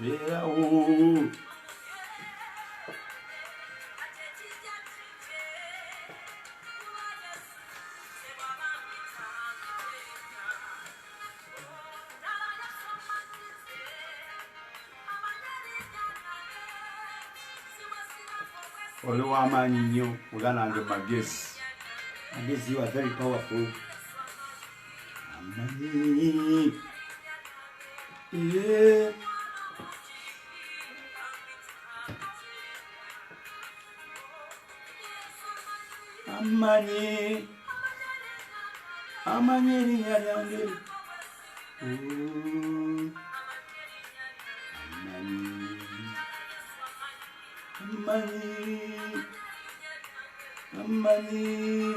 beerawo. Oli w'amaanyi nnyo muganda wange Magezi. Magezi, you are very powerful. Amanyi. Yeah. Amanyi. Amanyi erinnya lyange. Amanyi.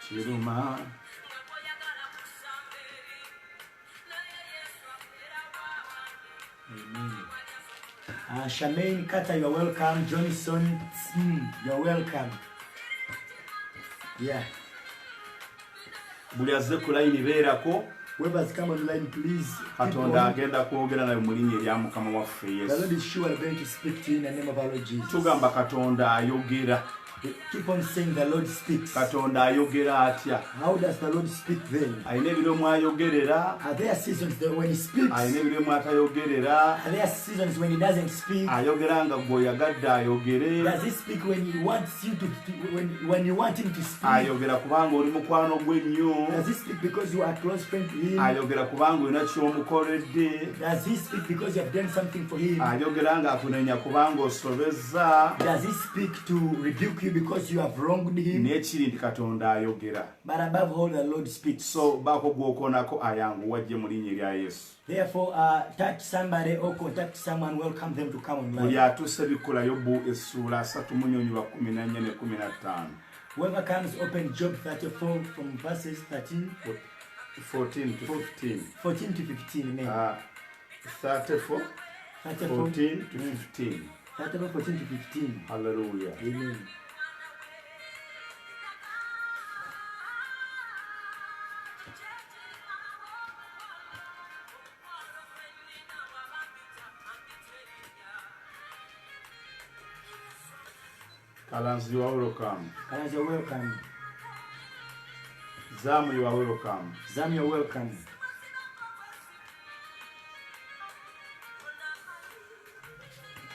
Chiruma. Charmaine Carter, you're welcome. Johnson, you're welcome. Yeah. Buli azze ku line beerako. Whoever's come on line, please. Katonda agenda kwogera naye mu linnya erya Mukama waffe The Yesu. Lord is sure going to speak to you in the name of our Lord Jesus. Tugamba Katonda ayogera. Keep on saying the Lord speaks. Katonda ayogera atya. How does the Lord speak then? Ayina ebiro mwayogerera. Are there seasons that when he speaks? Ayina ebiro mwatayogerera. Are there seasons when he doesn't speak? Ayogera nga gw'oyagadde ayogere. Does he speak when he wants you to when you want him to speak? Ayogera kubanga oli mukwano gwe nnyo. Does he speak because you are a close friend to him? Ayogera kubanga olina ky'omukoledde. Does he speak because you have done something for him? Ayogera ng'akunenya kubanga osobezza. Does he speak to rebuke you because you have wronged him? N'ekiri nti Katonda ayogera. But above all, the Lord speaks. So baako gw'okoonako ayangu wajje mu linnya erya Yesu. Therefore, touch somebody or contact someone, welcome them to come online. Buli atuuse bikola Yobu essuula 3 mu nnyonyi lwa 14 ne 15. Whoever comes, open Job 34 from verses 14 to 15. 14 to 15, amen. 34, 14 to 15. 34, 14 to 15. Hallelujah. Amen. Kalanzi, you are welcome. Kalanzi, you're welcome. Zam, you are welcome. Zam, you're welcome.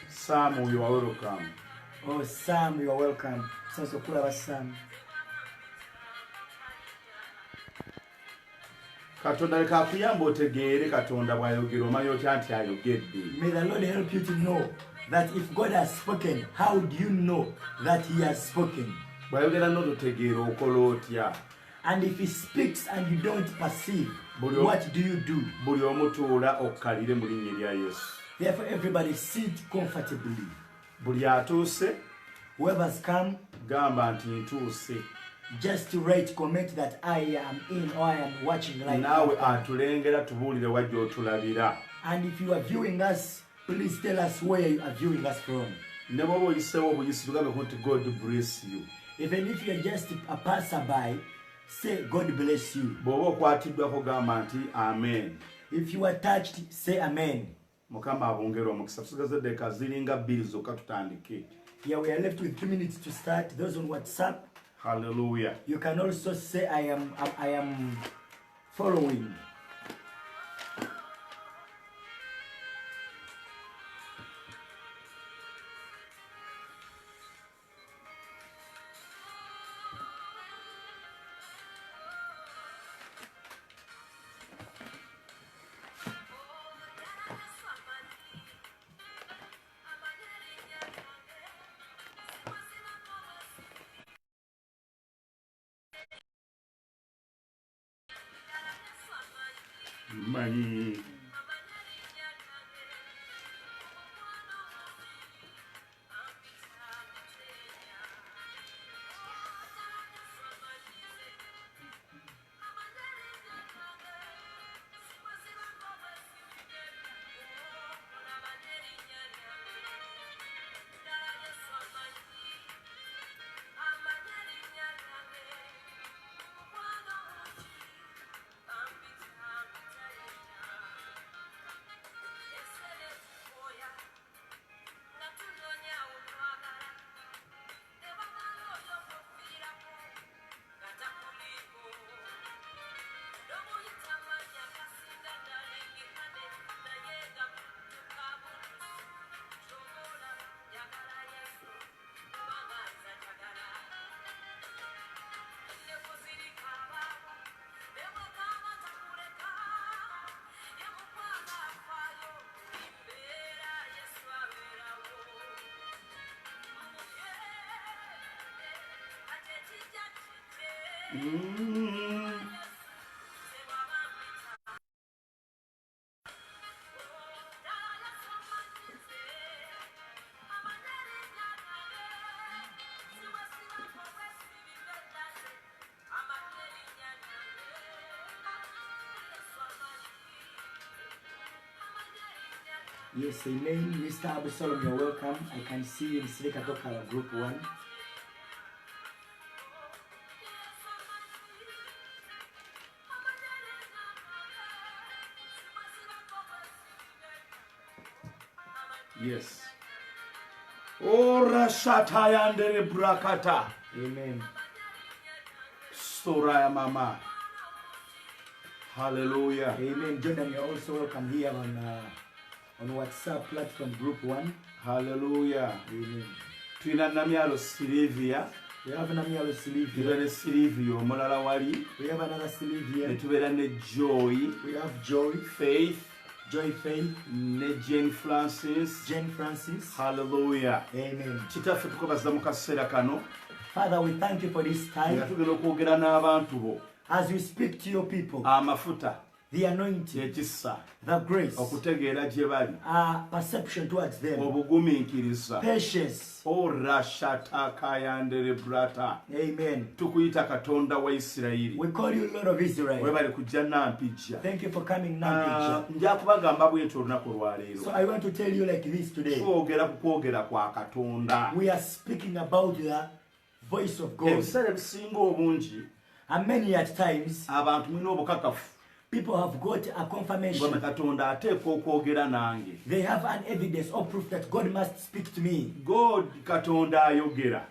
Sam, you are welcome. Oh, Sam, you are welcome. So cool about Sam. Katonda leka akuyamba otegeere Katonda bw'ayogera omanyi otya nti ayogedde. May the Lord help you to know that if God has spoken, how do you know that he has spoken? Bw'ayogera n'ototegeera okola otya. And if he speaks and you don't perceive, what do you do? Buli omu tuula okkalire mu linnya erya Yesu. Therefore, everybody sit comfortably. Buli atuuse, whoever's come, gamba nti ntuuse. Just to write, comment that I am in or I am watching right now. Naawe atulengera tubuulire wajja otulabira. And if you are viewing us, please tell us where you are viewing us from. Ne bw'oba oyiseewo obuyisi tugambe nti God bless you. Even if you are just a passerby, say God bless you. Bw'oba okwatiddwako gamba nti amen. If you are touched, say amen. Mukama abongere omukisa. Tusigaze eddakiika ziringa 2 zokka tutandike. Yeah, we are left with 3 minutes to start. Those on WhatsApp, hallelujah. You can also say I am following. Money. Yes, amen. Mr. Abusalom, you're welcome. I can see you in Silika Tokala Group 1. Yes. Ora shatayandere brakata. Amen. Soraya mama. Hallelujah. Amen. Jordan, you're also welcome here on WhatsApp platform Group 1. Hallelujah. Amen. Twina namyalo Silvia. We have Namialo Silvia. Tubere Silvia omulala wali. We have another Silvia. Netubera ne Joy. We have Joy. Faith. Joy Faith. Ne Jane Francis. Jane Francis. Hallelujah. Amen. Kitaffe tukubaza mu kaseera kano. Father, we thank you for this time. Nga tugenda okwogera n'abantu bo. As you speak to your people, Amafuta. the anointing, Ekisa. the grace, Okutegeera gye bali. perception towards them, Obugumiikiriza. patience. Ora shatakayandere brata. Amen. Tukuyita Katonda wa Isirayiri. We call you Lord of Israel. Webale kujja nampijja. Thank you for coming now. Nja kubagamba bwetyo olunaku olwaleero. So I want to tell you like this today. Twogera ku kwogera kwa Katonda. We are speaking about the voice of God. Ebiseera ebisinga obungi And many at times, abantu mulina obukakafu people have got a bwame confirmation. Katonda ateekwa okwogera nange. They have an evidence or proof that God must speak to me. God Katonda ayogera.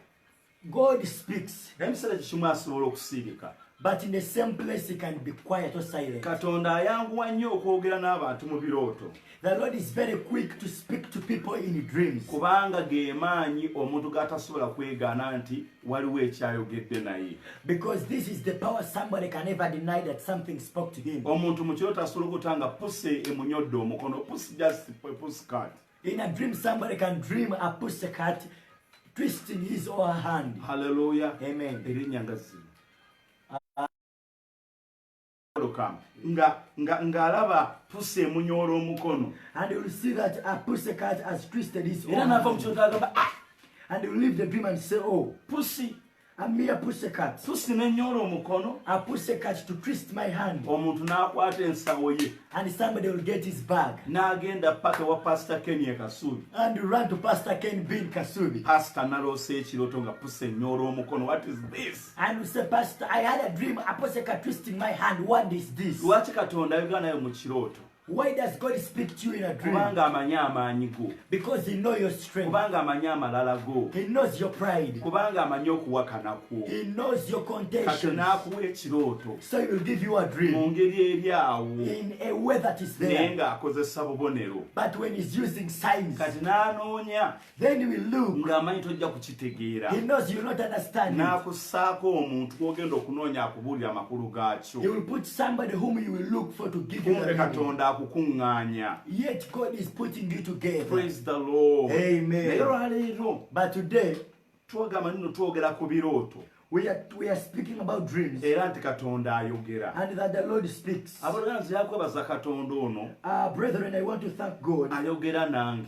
God speaks, Ebiseera kikimu asobola okusiirika. but in the same place he can be quiet or silent. Katonda ayanguwa nnyo okwogera n'abantu mu birooto. The Lord is very quick to speak to people in dreams. Kubanga ge maanyi omuntu g'atasobola kwegaana nti waliwo ekyayogedde naye. Because this is the power somebody can never deny that something spoke to him. Omuntu mu kirooto asobola okutanga pusi emunyodde omukono. Pusi just a pussycat. In a dream, somebody can dream a pussycat twisting his or her hand. Hallelujah. Amen. Erinnya nga zino. Ng'alaba pusi emunyoola omukono. And you will see that a pussycat has twisted his Era own n'ava mu hand. kirooto agamba, And you will leave the dream and say, oh, pusi a mere pussycat. pusi n'ennyoola omukono. A pussycat to twist my hand. Omuntu n'akwata ensawo ye And somebody will get his bag. n'agenda paka wa Pastor Kenny e Kasubi. And you run to Pastor Ken Bin Kasubi. Pastor n'aloosa ekirooto nga pusi ennyoola omukono. What is this? And you say, Pastor, I had a dream, a pussycat twisting my hand. What is this? Lwaki Katonda ayogera naye mu kirooto? Why does God speak to you in a dream? Kubanga amanyi amaanyi go. Because he knows your strength. Kubanga amanyi amalala go. He knows your pride. Kubanga amanyi okuwakana kwo. He knows your Kati contention. n'akuwa ekirooto So he will give you a mu dream ngeri eri awo in a way that is naye there. ng'akozesa bubonero. But when he's using signs, Kati n'anoonya then he will look. ng'amanyi tojja kukitegeera. He knows you will not understand it. N'akussaako omuntu gw'ogenda okunoonya akubuulira amakulu gaakyo. He will put somebody whom you will look for to give you Kumbe the meaning. Katonda akukuŋŋaanya. Yet God is putting you together. Praise the Lord. Amen. Naye olwaleero But today, twogamba nno twogera ku birooto we are speaking about dreams. era nti Katonda ayogera. And that the Lord speaks. Abooluganda nze yakwebaza Katonda ono Brethren, I want to thank God. ayogera nange.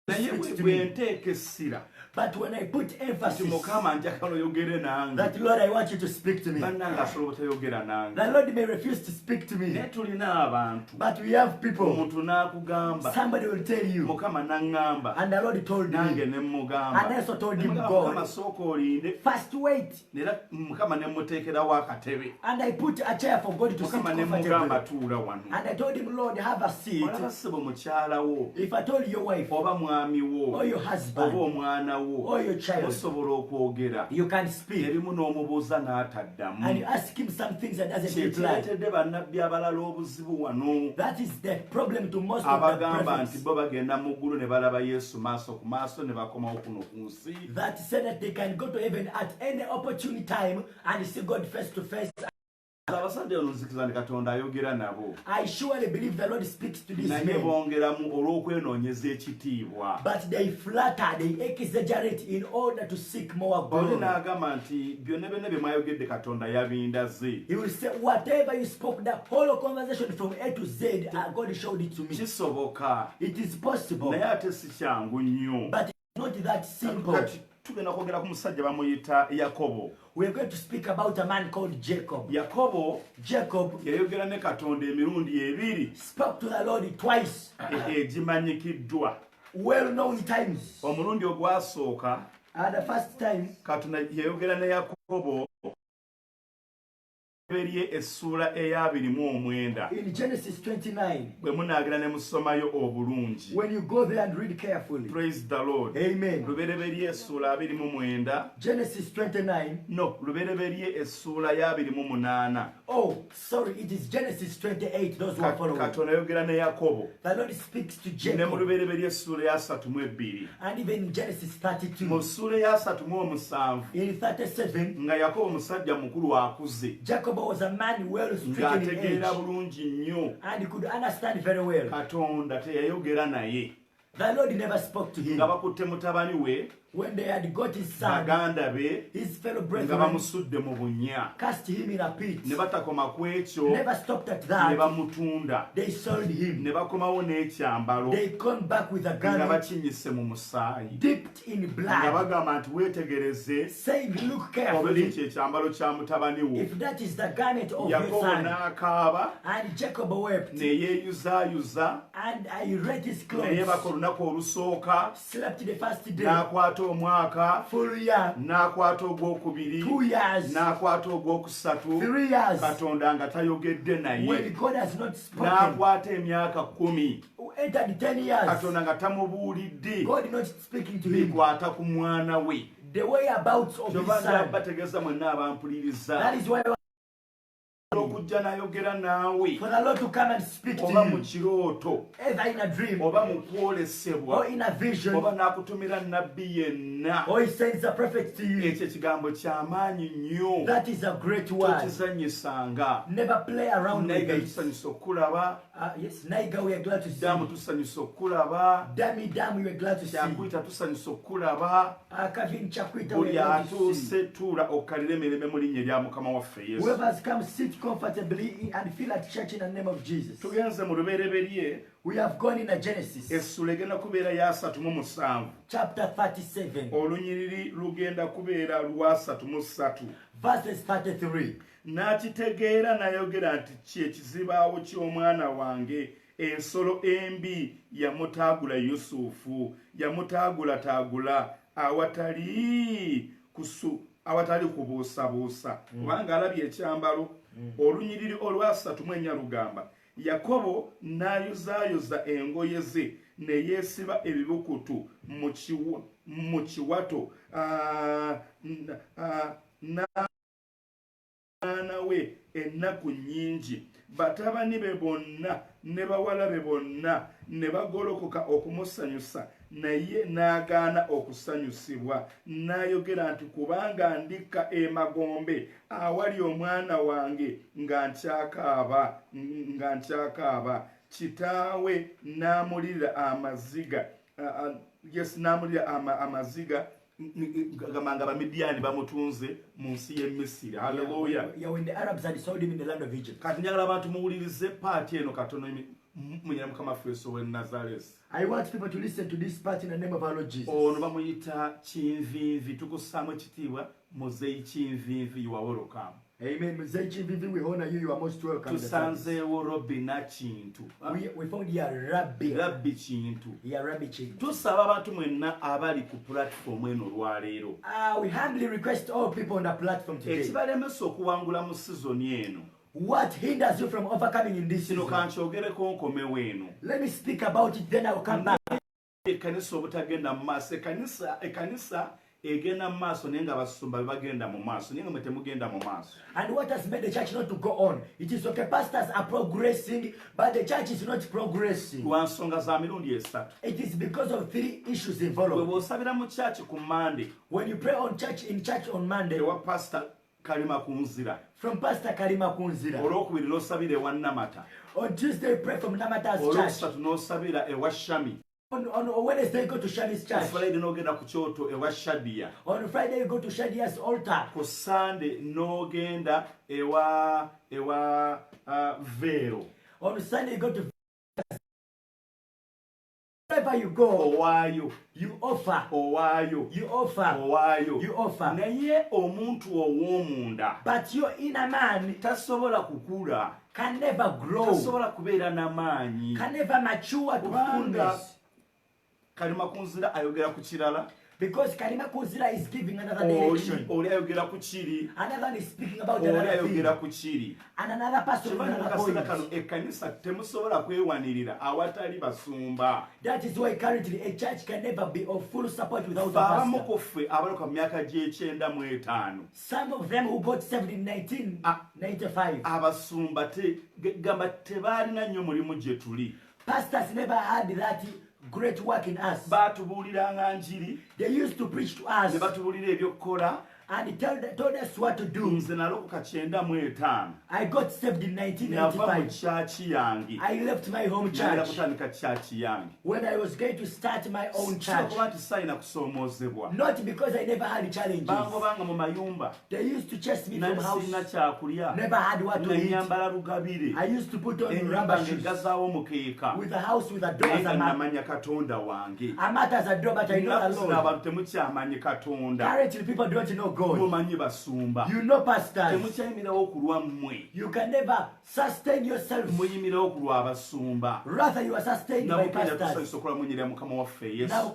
Naye Speaks to bwe me. nteeka essira But when I put nti emphasis Mukama njagala oyogere nange, that, Lord, I want you to speak to me. bannange asobola obutayogera nange. The Lord may refuse to speak to me. Naye tulina abantu, But we have people. omuntu n'akugamba, Somebody will tell you. Mukama n'aŋŋamba, And the Lord told nange me. ne mmugamba. And I also told him, Mukama God, sooka olinde, first wait. era Mukama ne mmuteekerawo akatebe. And I put a chair for God to sit Mukama ne mmugamba comfortably. tuula wano. And I told him, Lord, have a seat. Olaba ssebo mukyala wo, If I told your wife, oba mwami wo, or your oba husband, omwana wo, or your child, osobola okwogera. you can speak. Ebimu n'omubuuza n'ataddamu. And you ask him some things that doesn't reply. Kyekireetedde bannabbi abalala obuzibu wano. That is the problem to most of the Abagamba nti prophets. bo bagenda mu ggulu ne balaba Yesu maaso ku maaso ne bakomawo kuno ku nsi. That said that they can go to heaven at any opportune time and see God face to face abasajja bano nzikiriza nti Katonda ayogera nabo I surely believe the Lord speaks to these naye men. bongeramu olw'okwenoonyeza ekitiibwa. But they flatter, they exaggerate in order to seek more Pawulo glory. n'agamba nti byonna byonna bye mwayogedde Katonda yabindaze. He will say, whatever you spoke, the whole conversation from A to Z, God showed it to me. Kisoboka It is possible, naye ate si kyangu nnyo. but it's not that simple. Kati tugenda kwogera ku musajja bamuyita Yakobo. We are going to speak about a man called Jacob. Yakobo Jacob yayogera ne Katonda emirundi ebiri spoke to the Lord twice, egimanyikiddwa. well known times. Omulundi ogwasooka The first time, Katonda yayogera ne Yakobo berye essula eya 29 in Genesis 29, bwe munaagera ne musomayo obulungi. when you go there and read carefully. Praise the Lord. Amen. Lubereberye essula 29. Genesis 29. No, lubereberye essula ya 28. Oh, sorry, it is Genesis 28. Those who are following. Katonda yayogera ne Yakobo The Lord speaks to ne mu Jacob. lubereberye essula ya 32. And even in Genesis Mu 32, ssula ya 37 in 37, nga Yakobo musajja mukulu akuze Jacob was a man well stricken in ng'ategeera age bulungi nnyo. and he could understand very well. Katonda teyayogera naye The Lord never spoke to him. nga bakutte mutabani we When they had got his son, baganda be his fellow nga brethren bamusudde mu bunnya cast him in a pit. ne batakoma ku ekyo Never stopped at ne that. bamutunda They sold him. ne bakomawo n'ekyambalo They come back with a nga garment bakinyise mu musaayi dipped in nga blood, bagamba nti weetegereze saying, look oba carefully. ekyo ekyambalo kya mutabani wo. If that is the garment of your Yakobo son. n'akaaba And Jacob wept, ne yeeyuzaayuza and I read his ne yeebaka clothes, olunaku olusooka slept the first day, n'akwata omwaka full year, n'akwata ogwokubiri 2 years, n'akwata ogwokusatu 3 years, Katonda nga tayogedde naye when God has not spoken, n'akwata emyaka 10 who entered 10 years, Katonda nga tamubuulidde God not speaking to him, bikwata ku mwana we. the whereabouts of his Kyova son. bategeeza mwenna abampuliriza That is why okujja n'ayogera naawe for the Lord to come and speak to oba mu you, kirooto either in a dream oba mu kwolesebwa or in a vision, oba n'akutumira nabbi yenna, or he sends a prophet to you. ekyo ekigambo ky'amaanyi nnyo. That is a great word. Tokizannyisanga Never play around naye with nga it. tusanyusa okukulaba, Yes, Naiga, we are glad to see. ddamu tusanyusa okukulaba, Dami, we are glad to see. kyakuyita tusanyusa okukulaba. Kavin Chakwita, we Buli are glad to see. atuuse tuula okkalira emirembe mu linnya lya Mukama waffe Yesu. Whoever has come, sit comfortably and feel at church in the name of Jesus. Tugenze mu lubereberye, We have gone in a Genesis, essula egenda kubeera ya 37, chapter 37, olunyiriri lugenda kubeera lwa 33. verses 33. N'akitegeera n'ayogera nti kye kizibaawo ky'omwana wange, ensolo embi yamutaagula Yusufu, yamutaagulataagula awatali kubuusabuusa, kubanga alabye ekyambalo. Olunyiriri olwa 34 lugamba, Yakobo n'ayuzaayoza engoye ze ne yeesiba ebibukutu mu kiwato, n'aana we ennaku nnyingi. Batabani be bonna ne bawala be bonna ne bagolokoka okumusanyusa, naye n'agaana okusanyusibwa. N'ayogera nti, kubanga ndikka emagombe awali omwana wange nga nkyakaaba. Kitaawe n'amulira amaziga. Yes, n'amulira amaziga. Gamanga Abamidiani bamutunze mu nsi y'e Misiri. Hallelujah. Yeah, when the Arabs had sold him in the land of Egypt. Kati njagala abantu muwulirize paati eno katono munyera Mukama waffe Yesu w'e Nazareti. I want people to listen to this part in the name of our Lord Jesus. Ono bamuyita Kinvinvi, tukussaamu ekitiibwa Muzeeyi Kinvinvi, you are welcome. Amen. Mzee Vivi, we honor you. You are most welcome. Tusanzeewo Robina Kintu. We found here Rabbi. Rabbi Kintu. Yeah, Rabbi Chintu. Tusaba abantu mwenna abali ku platform eno olwaleero. We humbly request all people on the platform today. Ekibalemesa okuwangula mu sizoni eno. What hinders you from overcoming in this Kino season? kankyogereko nkomewo eno. Let me speak about it, then I will come back. Ekkanisa obutagenda mu maaso. Ekkanisa egenda mu maaso naye nga abasumba bagenda mu maaso, naye nga mwe temugenda mu maaso. And what has made the church not to go on? It is okay, pastors are progressing, but the church is not progressing. Lwa nsonga za mirundi esatu. It is because of 3 issues Bwe involved. bw'osabira mu church ku Monday, When you pray in church on Monday, ewa pastor Kalima Kunzira. From Pastor Kalima Kunzira. Olwokubiri n'osabira ewa Namata. On Tuesday, pray from Namata's church. Olwokusatu n'osabira ewa Shami. On Wednesday, go to Shami's church. Friday n'ogenda ku kyoto ewa Shadia. On Friday, you go to Shadia's altar. Ku Sunday n'ogenda ewa Vero. On Sunday, you go to wherever you go. Owaayo. You offer. Owaayo. You offer. Owaayo. You offer. Naye omuntu ow'omunda But your inner man tasobola kukula. can never grow. Tasobola kubeera n'amaanyi. Can never mature to Kubanga fullness. Kalima Kunzira ayogera ku kirala. Because Kalima Kunzira is giving another direction. Oli ayogera ku kiri. Another one is speaking about Oli another thing. ayogera ku kiri. And another person with Kubanga another mukasera kano point. ekkanisa temusobola kwewanirira awatali basumba. That is why currently a church can never be of full support without a Abamu pastor. ku ffe abaloka mu myaka gy'ekyenda Some of them who got saved in 1995. abasumba gamba tebaalina nnyo mulimu gye tuli. Pastors never had that great work in us. Baatubuuliranga njiri They used to preach to us ne batubuulira ebyokkola. and told us what to do. Nze nalokoka 95. I got saved in Nava mu 1995. kyaki yange. I left my home Nagenda church kutandika kyaki yange. when I was going to start my own church. Kuba nti sayina kusoomoozebwa. Not because I never had challenges. Bangobanga mu mayumba. They used to chase me from house. Nasina kyakulya. Never had what to eat. Nyambala lugabire. I used to put on Ennyumba rubber shoes ng'eggazaawo mukeeka. with a house with a door Naye as nga a map. namanya Katonda wange. A mat as a door, but I know Ennaku the zino Lord. abantu temukyamanyi Katonda. Currently, people don't know God. Mumanyi basumba. You know pastors. Temukyayimirawo ku lwammwe. You can never sustain yourself. Muyimirawo ku lw'abasumba. Rather, you are sustained by Nabukenya pastors. tusanyusa okulamunyira Mukama waffe Yesu. Now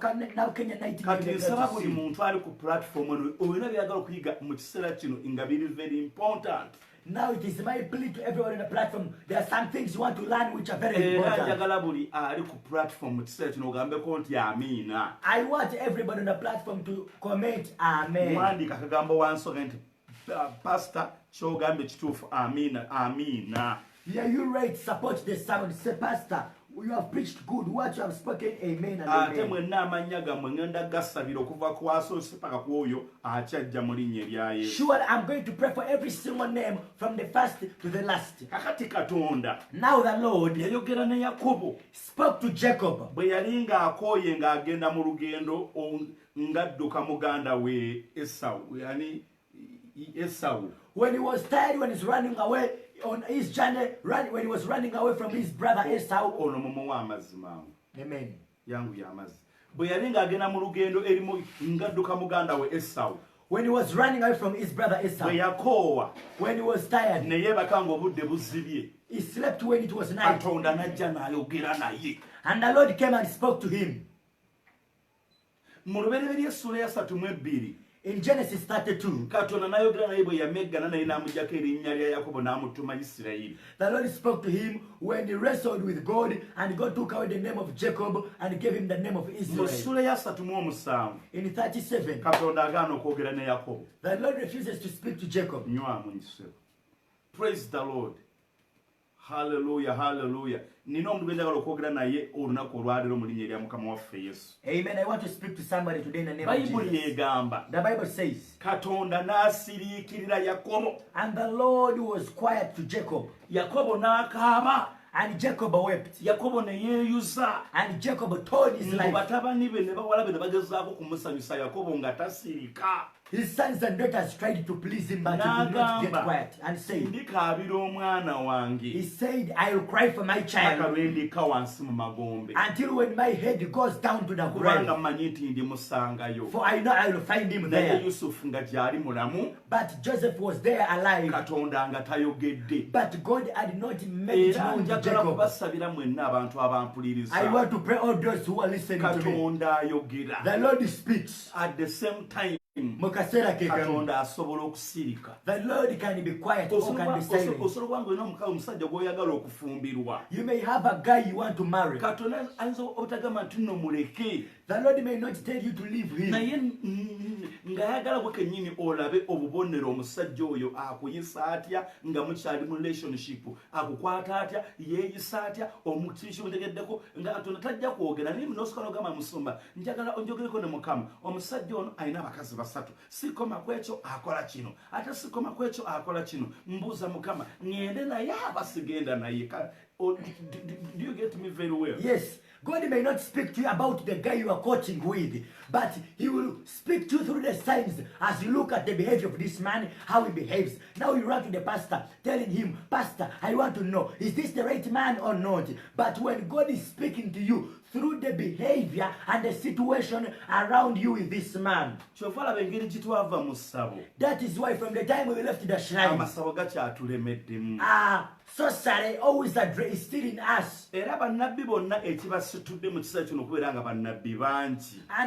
Kenya 19 Kati nsaba buli years. muntu ali ku platform eno olina byagala okuyiga mu kiseera kino nga biri very important. Now it is my plea to everyone on the platform. There are some things you want to learn which are very Era important. njagala buli ali ku platform mu kiseera kino ogambeko nti amiina. I want everybody on the platform to comment Amen. Wandiika akagambo wansoga nti pastor ky'ogambye kituufu amiina amiina. Yeah, you right, support the sound. Say, Pastor, you have preached good. What you have spoken, amen and Ate amen. mwenna amannya gammwe ngenda gasabira okuva ku asoose paka ku oyo akyajja mu linnya erya Yesu. Sure, I'm going to pray for every single name from the first to the last. Kakati Katonda Now the Lord yayogera ne Yakobo spoke to Jacob bwe yali ng'akooye ng'agenda mu lugendo ng'adduka muganda we Esawu, yani Esawu. when he was tired, when he's running away on his journey, when he was running away from his brother Esau. Ono mumu w'amazima. Amen. Yangu y'amazzi. Bwe yali ng'agenda mu lugendo erimu ng'adduka muganda we Esawu. When he was running away from his brother Bwe Esau, yakoowa when he was tired, ne yeebaka ng'obudde buzibye. he slept when it was night. Katonda n'ajja n'ayogera naye. And the Lord came and spoke to him. Mu lubereberye essula ya 32 In Genesis 32, Katonda n'ayogera naye bwe yameggana naye n'amuggyako erinnya lya Yakobo n'amutuma Isirayiri. the Lord spoke to him when he wrestled with God, and God took away the name of Jacob and gave him the name of Mu Israel. ssula ya 37 In 37, Katonda agaana okwogera ne Yakobo. the Lord refuses to speak to Jacob. Nywamu nsebo. Praise the Lord. Hallelujah, hallelujah. Nina omuntu gwe njagala okwogera naye olunaku olwaleero mu linnya erya Mukama waffe Yesu. Amen. I want to speak to somebody today in the name of Bayibuli Jesus. egamba The Bible says, Katonda n'asiriikirira Yakobo. and the Lord was quiet to Jacob, Yakobo n'akaaba. and Jacob wept, Yakobo ne yeeyuza. and Jacob told his Ngo life. batabani be ne bawala be ne bagezaako kumusanyusa Yakobo nga tasirika. His sons and daughters tried to please him, but he did not get quiet, and said, ndikaabira omwana he wange said, I will cry for my paka child lwe ndika wansi mu magombe. until when my head goes down to the Kubanga ground, mmanyi nti ndimusangayo. for I know I will find him Naye there. Yusufu nga gy'ali mulamu, But Joseph was there alive, Katonda nga tayogedde. but God had not made it Era known to njagala Jacob. kubasabira mwenna abantu I abampuliriza. want to pray all those who are listening to me. Katonda ayogera. The Lord speaks. At the same time, Mukasera ke kamu. Katonda asobola okusirika. The Lord can be quiet or can be silent. Osobola kuba ng'olina omusajja gw'oyagala okufumbirwa. You may have a guy you want to marry. Katonda ayinza obutagamba nti nno muleke. The Lord may not tell you to leave him. Naye ng'ayagala gwe kennyini olabe obubonero omusajja oyo akuyisa atya nga mukyali mu relationship, akukwata atya, yeeyisa atya, omukikimutegeddeko nga Katonda tajja kwogera naye n'osooka n'ogamba musumba njagala onjogereko ne Mukama. Omusajja ono alina abakazi 3 3 sikoma kwekyo akola kino ate sikoma kwekyo akola kino mbuuza mukama ngende naye abasigenda naye. Do you get me very well? Yes. God may not speak to you about the guy you are coaching with, but he will speak to you through the signs as you look at the behavior of this man, how he behaves. Now you run to the pastor, telling him, Pastor, I want to know, is this the right man or not? But when God is speaking to you through the behavior and the situation around you with this man, that is why from the time we left the shrine, sorcery always is still in us. And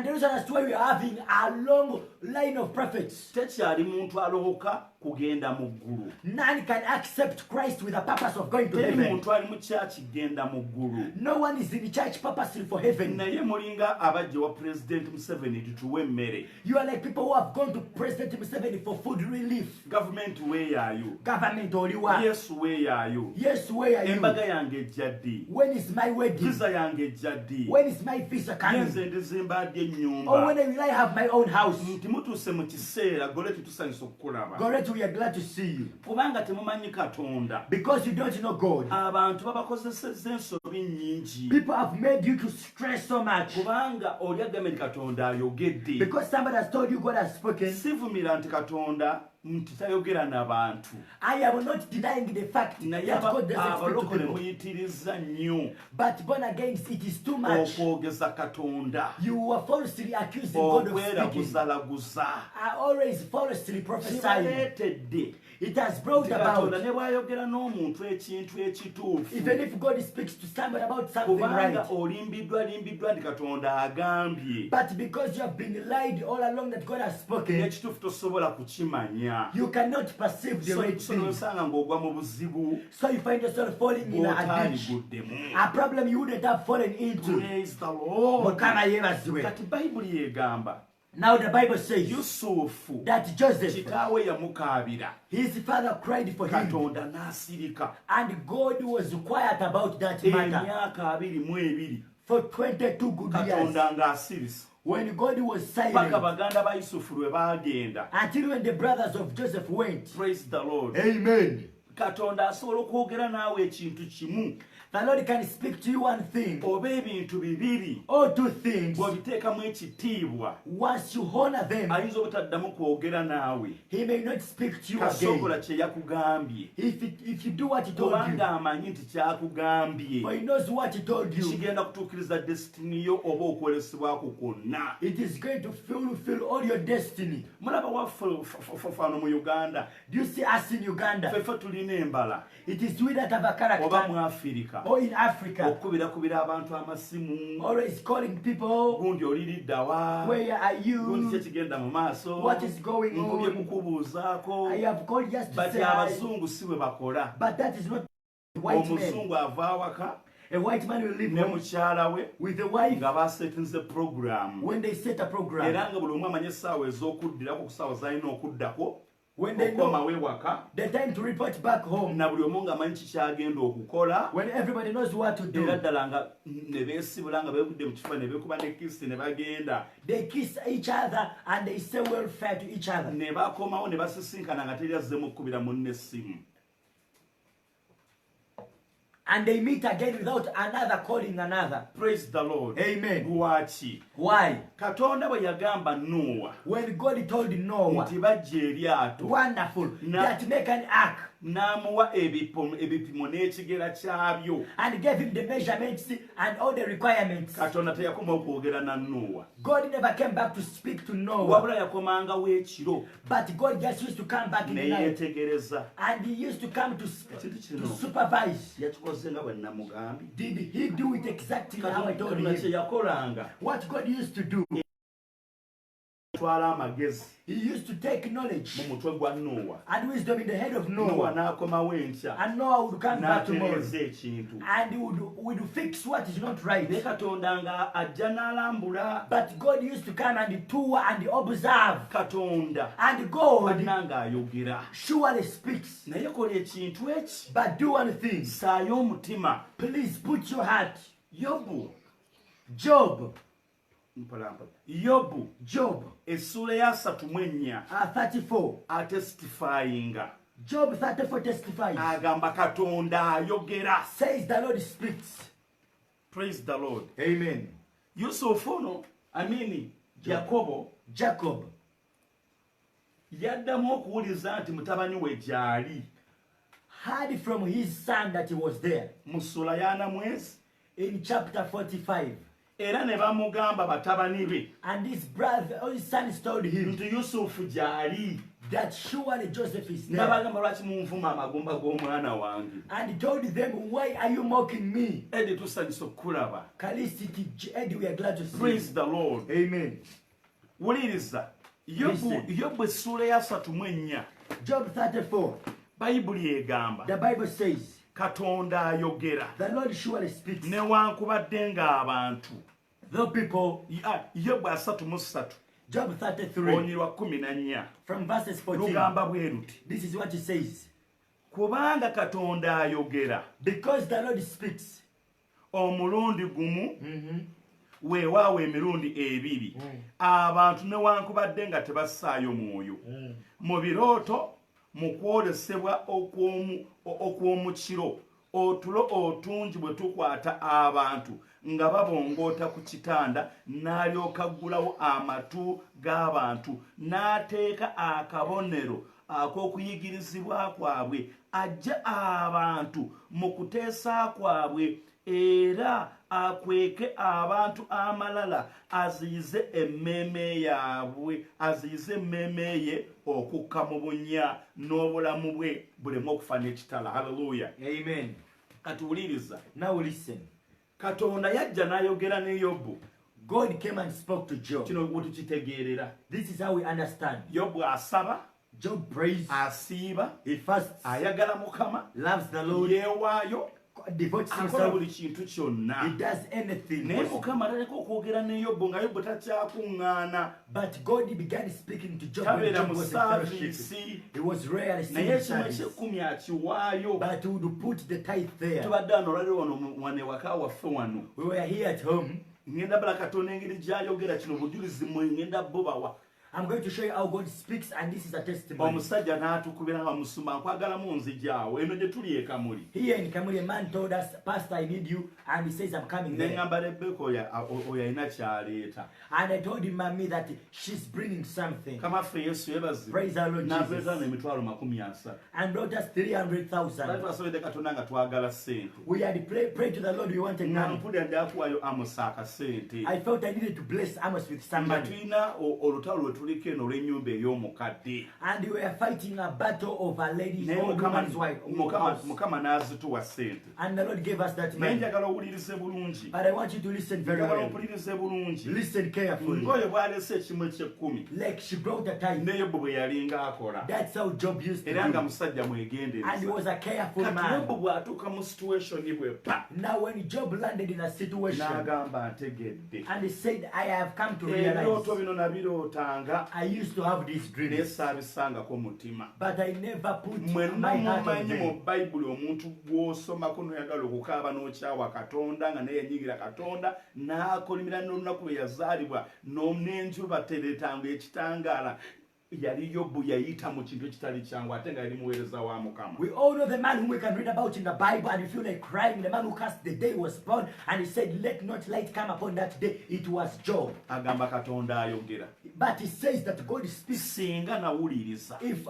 the reason as to why we are having a long line of prophets. None can accept Christ with the purpose of going to heaven. No one is in the church purposely for heaven. You are like people who have gone to President Museveni for food relief. Government, where are you? Government, Oliwa. Yes, where are you? Yes, where are you? When is my wedding? When is my visa coming? Or when will I have my own house? Goretu, we are glad to see you. Because you don't know God. People have made you to stress so much. Because somebody has told you God has spoken. I am not denying the fact that God doesn't speak to people. But born again, it is too much. You are falsely accusing God of speaking. I always falsely prophesying. It has brought about, even if God speaks to somebody about something right, but because you have been lied all along that God has spoken, you cannot perceive the right thing. So you find yourself falling in a ditch, a problem you wouldn't have fallen into. Praise the Lord. Now the Bible says that Joseph, his father cried for him, and God was quiet about that matter for 22 good years. When God was silent, until when the brothers of Joseph went. Praise the Lord. Amen. The Lord can speak to you one thing or two things. Once you honor them, He may not speak to you again. If you do what He told you, for He knows what He told you, it is going to fulfill all your destiny. Do you see us in Uganda? It is we that have a character. Or in Africa, always calling people, where are you? What is going on? I have called just to say, but that is not white man. A white man will live with a wife when they set a program. When they know the time to report back home, when everybody knows what to do, they kiss each other and they say welfare to each other. And they meet again without another calling another. Praise the Lord. Amen. Why? When God told Noah, wonderful, that make an ark, and gave him the measurements and all the requirements, God never came back to speak to Noah, but God just used to come back in the night, and He used to come to supervise. Did He do it exactly how I told him? What God used to do, He used to take knowledge and wisdom in the head of Noah, and Noah would come back tomorrow and he would fix what is not right. But God used to come and tour and observe, and God surely speaks. But do one thing, please put your heart. Job, Job essula ya 34 34. atestifyinga Job 34 testifies. agamba Katonda ayogera. Says the Lord speaks. Praise the Lord. Amen. Yusufu Jacob yaddamu okuwuliza nti mutabani we gyali heard from his son that he was there. mu ssula ya Namwezi. In chapter 45. Era ne bamugamba batabani be And his brother or his sons told him nti Yusufu gyali. that surely Joseph is there. N'abagamba lwaki munvuma amagumba g'omwana wange. And he told them, why are you mocking me? Edi tusanyusa okukulaba. Kalisiti, Eddie, we are glad to see Praise you. the Lord. Amen. Wuliriza. Yobu essula ya 34 Job 34. Bayibuli egamba The Bible says, Katonda ayogera the Lord surely speaks. newankubadde ng'abantu. The people, Yobu 33 Job 33, onyirwa 14 from verses 14. lugamba bwe luti This is what he says. kubanga Katonda ayogera Because the Lord speaks. omulundi gumu weewaawo emirundi ebiri abantu newankubadde nga tebassaayo mwoyo mu birooto mu kwolesebwa okw'omukiro otulo otungi bwe tukwata abantu nga babongoota ku kitanda n'alyoka aggulawo amatu g'abantu n'ateeka akabonero ak'okuyigirizibwa kwabwe ajja abantu mu kuteesa kwabwe era akweke abantu amalala aziyize emmeeme yaabwe aziyize emmeeme ye okukka mu bunnya n'obulamu bwe bulemu okufa n'ekitala. Hallelujah. Amen. Katuwuliriza. Now listen. Katonda yajja n'ayogera ne Yobu. God came and spoke to Job. Kino bwe tukitegeerera. This is how we understand. Yobu asaba, Job prays, asiiba, he fasts, ayagala Mukama, loves the Lord, yeewaayo, devotes akola himself, buli kintu kyonna. he does anything. Naye Mukama ataleka okwogera ne Yobu nga Yobu takyakuŋŋaana. But God began speaking to Job when Tabeera Job mu was in fellowship. saaviisi. He was rarely Naye seen in ekimu service. eky'ekkumi akiwaayo. But he would put the tithe there. Tubadde wano olwali wano ewaka waffe wano. We were here at home. Ngenda bala Katonda engeri gy'ayogera kino bujulizi ngenda bubawa. I'm going to show you how God speaks, and this is a testimony. Omusajja n'atukubira nga musumba nkwagalamu nzijaawo eno gye tuli ekamuli. Here in Kamuli, a man told us, Pastor, I need you, and he says, I'm coming there. Neŋŋamba Rebeka oyo alina ky'aleeta. And I told him, Mommy, that she's bringing something. Kamaffe Yesu yeebazibwe. Praise our Lord Jesus. N'atuleeta n'emitwalo 30. And brought us Twali 300,000. twasabidde Katonda nga twagala ssente. We had prayed to the Lord, we wanted Nga money. mpulira ndyakuwaayo Amos akasente. I felt I needed to bless Amos with some Nga money. tulina olutalo lwe tuliko eno olw'ennyumba ey'omukadde. And we were fighting a battle of a lady's Naye old woman's wife. Mukama n'azituwa ssente. And the Lord gave us that Naye money. njagala owulirize bulungi. But I want you to listen very Njagala well. mpulirize bulungi. Listen carefully. Ng'oyo bw'alese ekimu eky'ekkumi. Like she brought a tithe. Ne Yobu bwe yalinga akola. That's how Job used to Era nga do. musajja mwegendereza. And he was a careful Kati man. Yobu bw'atuuka mu situation bwe pa. Now when Job landed in a situation, N'agamba ntegedde. and he said, I have come to Ebirooto realize bino nabirootanga I used to have these naye dreams, saabisangako mutima. but I never put Mwenna my heart on mumanyi mu them. Bayibuli omuntu gw'osomako n'oyagala okukaaba n'okyawa Katonda nga naye yanyigira Katonda n'akolimira n'olunaku lwe yazaalibwa n'enjuba tereetanga ekitangaala. Yali Yobu yayita mu kintu ekitali kyangu ate nga yali muweereza wa Mukama. We all know the man whom we can read about in the Bible, and we feel like crying, the man who cast the day he was born, and he said, let not light come upon that day. It was Job. Agamba Katonda ayogera. But he says that God speaks. Singa nawuliriza. If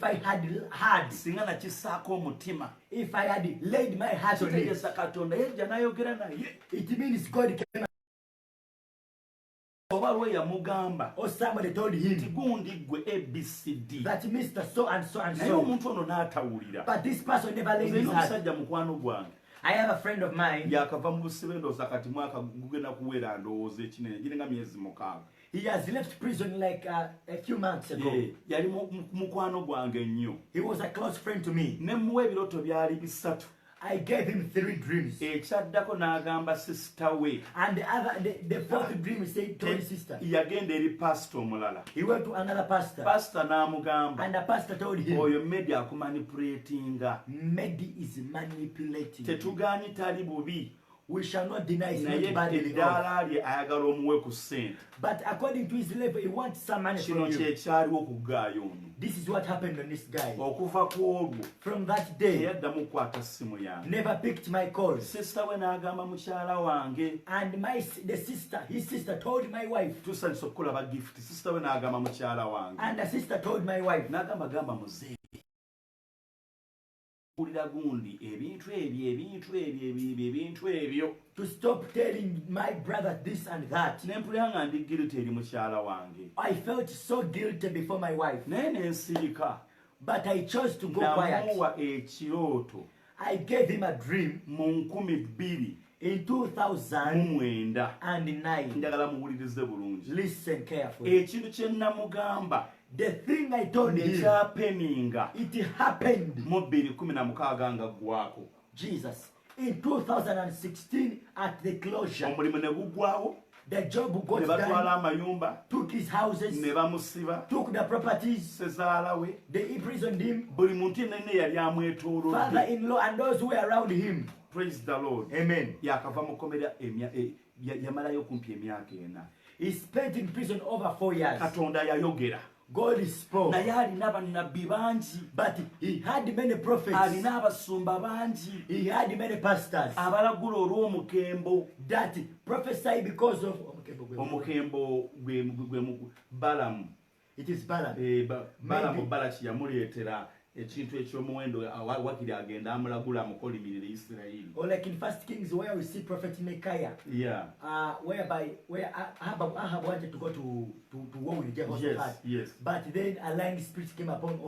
I had heard, Singa nakissaako omutima. if I had laid my heart on it, Kitegeeza Katonda yajja n'ayogera naye. it means God came, Oba lwe yamugamba. or somebody told him Nti gundi ggwe ABCD. that Mr. So and so and Naye so. omuntu ono n'atawulira. But this person never laid his Nze heart. n'omusajja mukwano gwange. I have a friend of mine. Yakava mu busibe ndowooza kati mwaka gugenda kuwera ndowooza ekinene giringa myezi 6. He has left prison like a few months ago. Yali mukwano gwange nnyo. He was a close friend to me. Ne muwa ebirooto byali 3. I gave him 3 dreams. Ekyaddako n'agamba sisita we. And the fourth dream, he said, told his sister. Yagenda eri pasita omulala. He went to another pastor. Pasita n'amugamba. And the pastor told him, Oyo Medi akumanipulatinga. Medi is manipulating. Tetugaanyi tali bubi. we shall not deny it's naye not badly off. eddaala lye ayagala omuwe ku ssente. But according to his level, he wants some money Kino from you. kyekyaliwo ku gaayo ono. This is what happened on this guy. Okuva ku olwo From that day, teyaddamu kukwata ssimu yange. never picked my calls. Sisita we n'agamba mukyala wange. And his sister told my wife. Tusanyusa okukulaba gift. Sisita we n'agamba mukyala wange. And the sister told my wife. N'agamba gamba muzeeyi. Mpulira gundi ebintu ebyo. To stop telling my brother this and that. Ne mpulira nga ndi guilty eri mukyala wange. I felt so guilty before my wife. Naye ne nsirika. But I chose to go quiet. Namuwa ekirooto. I gave him a dream mu 2009. in 2009. Njagala muwulirize bulungi. Listen carefully. Ekintu kye namugamba. The thing I told him, Ekyapeninga. it happened. Mu 2016 nga gwako. Jesus. In 2016 at the closure. Omulimu ne gugwawo. The job got Ne batwala done. amayumba. Took his houses. Ne bamusiba. Took the properties. Sezaala we. They imprisoned him. Buli muntu yenna yali amwetoolodde. Father-in-law and those who were around him. Praise the Lord. Amen. Yakava mu kkomera yamalayo kumpi emyaka 4. He spent in prison over 4 years. Katonda yayogera. God spoke. Naye alina bannabbi bangi. But he had many prophets. Alina abasumba bangi. He had many pastors Abalagula olw'omukembo. that prophesied because of Omukembo gwe Balamu. it is Balaam. Balamu Balaki yamuleetera ekintu ekyomuwendo wakiri agenda amulagula amukolimirire Isirayiri. Or like in 1 Kings where we see prophet Micaiah. Yeah. Where Ahab wanted to go to war with Jehoshaphat. Yes. But then a lying spirit came upon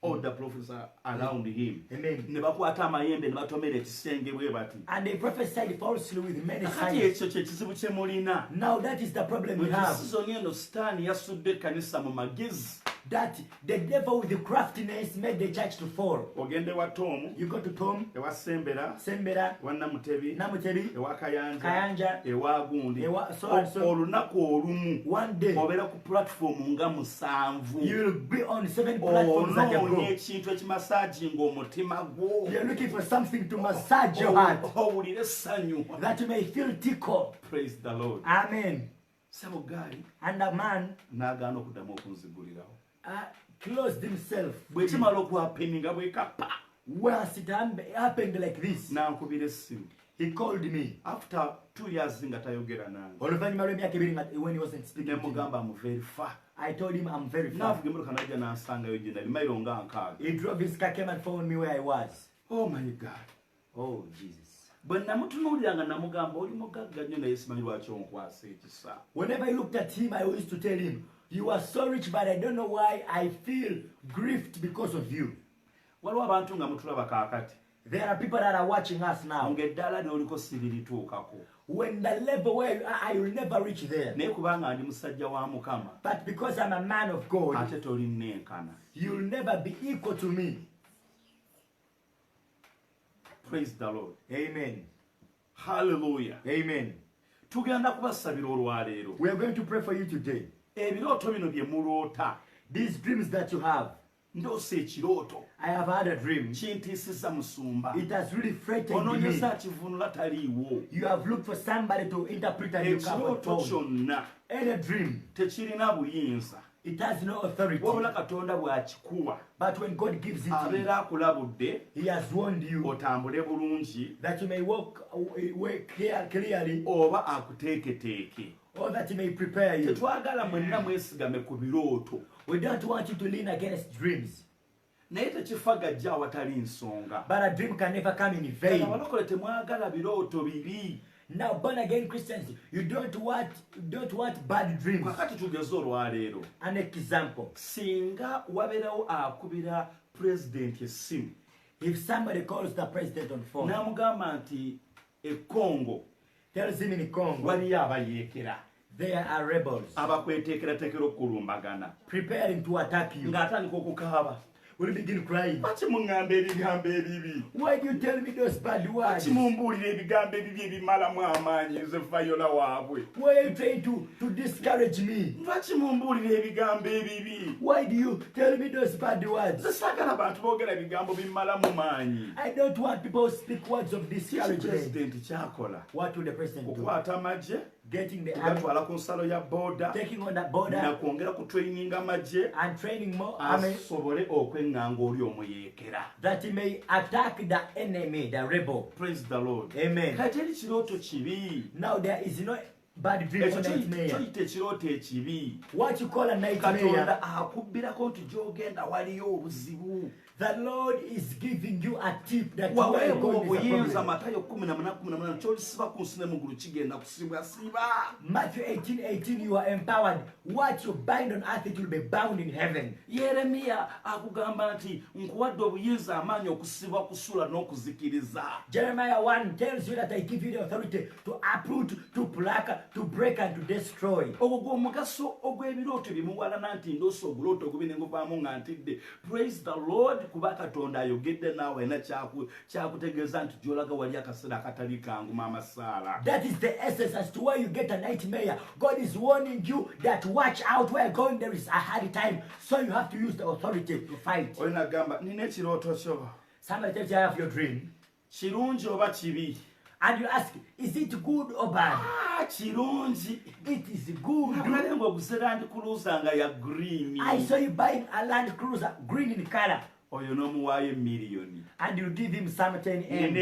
All the prophets are around him. Amen. Ne bakwata amayembe ne batomera ekisenge bwe bati. And they prophesied falsely with many Kati signs. ekyo kyekizibu kye mulina. Now that is the problem we have. Season eno Sitaani yasudde ekkanisa mu magezi. That the devil with the craftiness made the church to fall. Ogende wa Tomu. You go to Tom, Ewa Sembera. Sembera, Wa Namutebi. Namutebi, Ewa Kayanja. Kayanja, Ewa Gundi. so and so. Olunaku olumu. One day Obeera ku platform nga 7. you will be on 7 platforms that you Onoonya go. ekintu ekimasaaginga omutima gwo. You're looking for something to massage your heart, Owulire essanyu. that you may feel tickle. Praise the Lord. Amen. Sabo gaali And a man n'agaana okuddamu okunzigulirawo. closed himself. Bwe kimala okwapeninga bwekapa. Once it happened like this, N'ankubira essimu. he called me. After 2 years nga tayogera nange. Oluvannyuma lw'emyaka ebiri when he wasn't speaking Ne to me, mugamba I'm very far. I told him I'm very far. N'avuga emmotoka n'ajja n'ansangayo gye nali mayiro nga 6. He drove his car, came and found me where I was. Oh my God. Oh, Jesus. Bwe namutunuulira nga namugamba oli mugagga nnyo naye simanyi lwaki onkwasa ekisa. Whenever I looked at him, I used to tell him, you are so rich, but I don't know why I feel grieved because of you. Waliwo abantu nga mutulaba kaakati. There are people that are watching us now. Ng'eddaala ly'oliko sibirituukako. When the level where I will never reach there. Naye kubanga ndi musajja wa Mukama. But because I'm a man of God, Ate tolinnenkana. you'll never be equal to me. Praise the Lord. Amen. Hallelujah. Amen. Tugenda kubasabira olwaleero. We are going to pray for you today. Ebirooto bino bye muloota. These dreams that you have, Ndoose ekirooto. I have had a dream. Kintiisizza musumba. It has really frightened me. Onoonyeza kivunula taliiwo. You have looked for somebody to interpret and you have Ekirooto told. kyonna Any dream, tekirina buyinza. it has no authority. Wabula Katonda bw'akikuwa. But when God gives it to you, Abeera akulabudde. He has warned you Otambule bulungi. that you may walk clearly, Oba akuteeketeeke. or that He may prepare you. Tetwagala mwenna mwesigame ku birooto. We don't want you to lean against dreams. Naye tekifa gajja awatali nsonga. But a dream can never come in vain. Abalokole temwagala birooto bibi. Now, born again Christians, you don't want bad dreams. Kakati tugeze olwaleero. An example: Singa wabeerawo akubira pulezidenti essimu. if somebody calls the president on phone, N'amugamba nti Congo tells him in Congo, waliyo abayeekera. there are rebels Abakweteekerateekera okulumbagana. preparing to attack you. Ng'atandika okukaaba. will begin crying. Why do you tell me those bad words? Why are you trying to discourage me? Why do you tell me those bad words? I don't want people to speak words of discouragement. What will the president do? Getting the army, taking on the border, and training more army, that he may attack the enemy, the rebel. Praise the Lord. Amen. Now there is no bad dream or nightmare. What you call a nightmare, the Lord is giving you a tip that you are going to Matthew 18:18, you are empowered. What you bind on earth, it will be bound in heaven. Jeremiah Jeremiah 1 tells you that I give you the authority to uproot, to pluck, to break, and to destroy. Praise the Lord. Kuba Katonda ayogedde naawe na kyakutegeeza nti gy'olaga wali akaseera akatali kangu maama Saara. That is the essence as to why you get a nightmare. God is warning you that watch out where you're going, there is a hard time. So you have to use the authority to fight. Olina gamba nina ekirooto kyo. Somebody tells you I have your dream. Kirungi oba kibi? And you ask, is it good or bad? Kirungi. It is good. Green. I saw you buying a Land Cruiser, green in color. And you give him some 10 M.